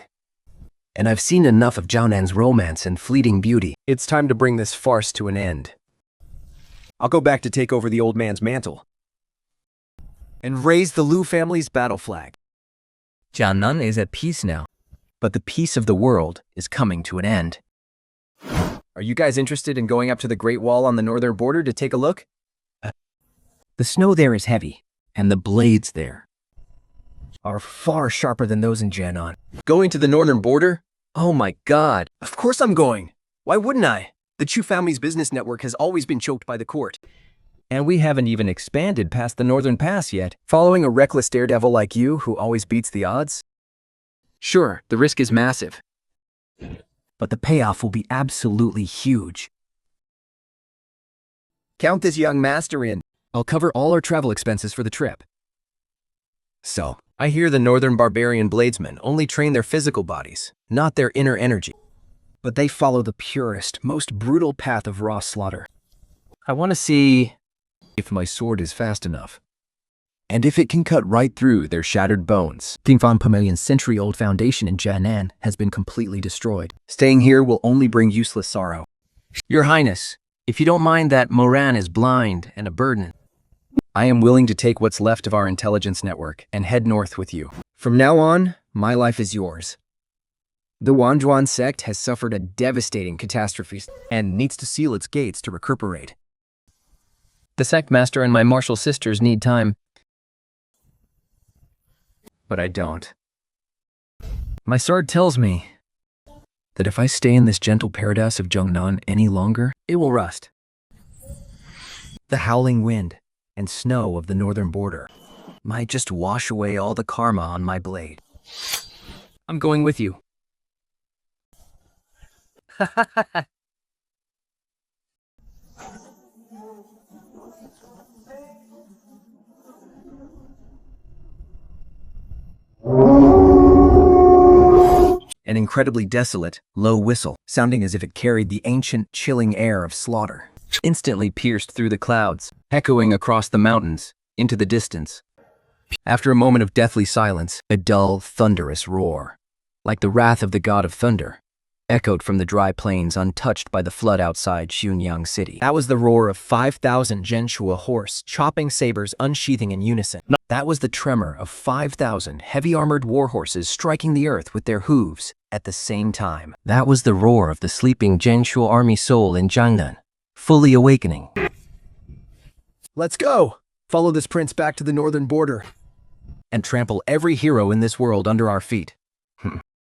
and I've seen enough of Jianan's romance and fleeting beauty. It's time to bring this farce to an end. I'll go back to take over the old man's mantle and raise the Lu family's battle flag. Jianan is at peace now, but the peace of the world is coming to an end. Are you guys interested in going up to the Great Wall on the northern border to take a look? The snow there is heavy, and the blades there are far sharper than those in Jianan. Going to the northern border? Oh my god. Of course I'm going. Why wouldn't I? The Chu family's business network has always been choked by the court. And we haven't even expanded past the northern pass yet. Following a reckless daredevil like you who always beats the odds? Sure, the risk is massive, but the payoff will be absolutely huge. Count this young master in. I'll cover all our travel expenses for the trip. So, I hear the northern barbarian bladesmen only train their physical bodies, not their inner energy. But they follow the purest, most brutal path of raw slaughter. I want to see if my sword is fast enough, and if it can cut right through their shattered bones. Dingfan Pamelion's century-old foundation in Jianan has been completely destroyed. Staying here will only bring useless sorrow. Your Highness, if you don't mind that Moran is blind and a burden, I am willing to take what's left of our intelligence network and head north with you. From now on, my life is yours. The Wanzhuan sect has suffered a devastating catastrophe and needs to seal its gates to recuperate. The sect master and my martial sisters need time, but I don't. My sword tells me that if I stay in this gentle paradise of Zhongnan any longer, it will rust. The howling wind and snow of the northern border might just wash away all the karma on my blade. I'm going with you. An incredibly desolate, low whistle, sounding as if it carried the ancient, chilling air of slaughter, instantly pierced through the clouds, echoing across the mountains, into the distance. After a moment of deathly silence, a dull, thunderous roar, like the wrath of the god of thunder, echoed from the dry plains untouched by the flood outside Xunyang City. That was the roar of 5,000 Zhenshuo horse, chopping sabers unsheathing in unison. That was the tremor of 5,000 heavy-armored warhorses striking the earth with their hooves at the same time. That was the roar of the sleeping Zhenshuo army soul in Jiangnan, fully awakening. Let's go! Follow this prince back to the northern border and trample every hero in this world under our feet.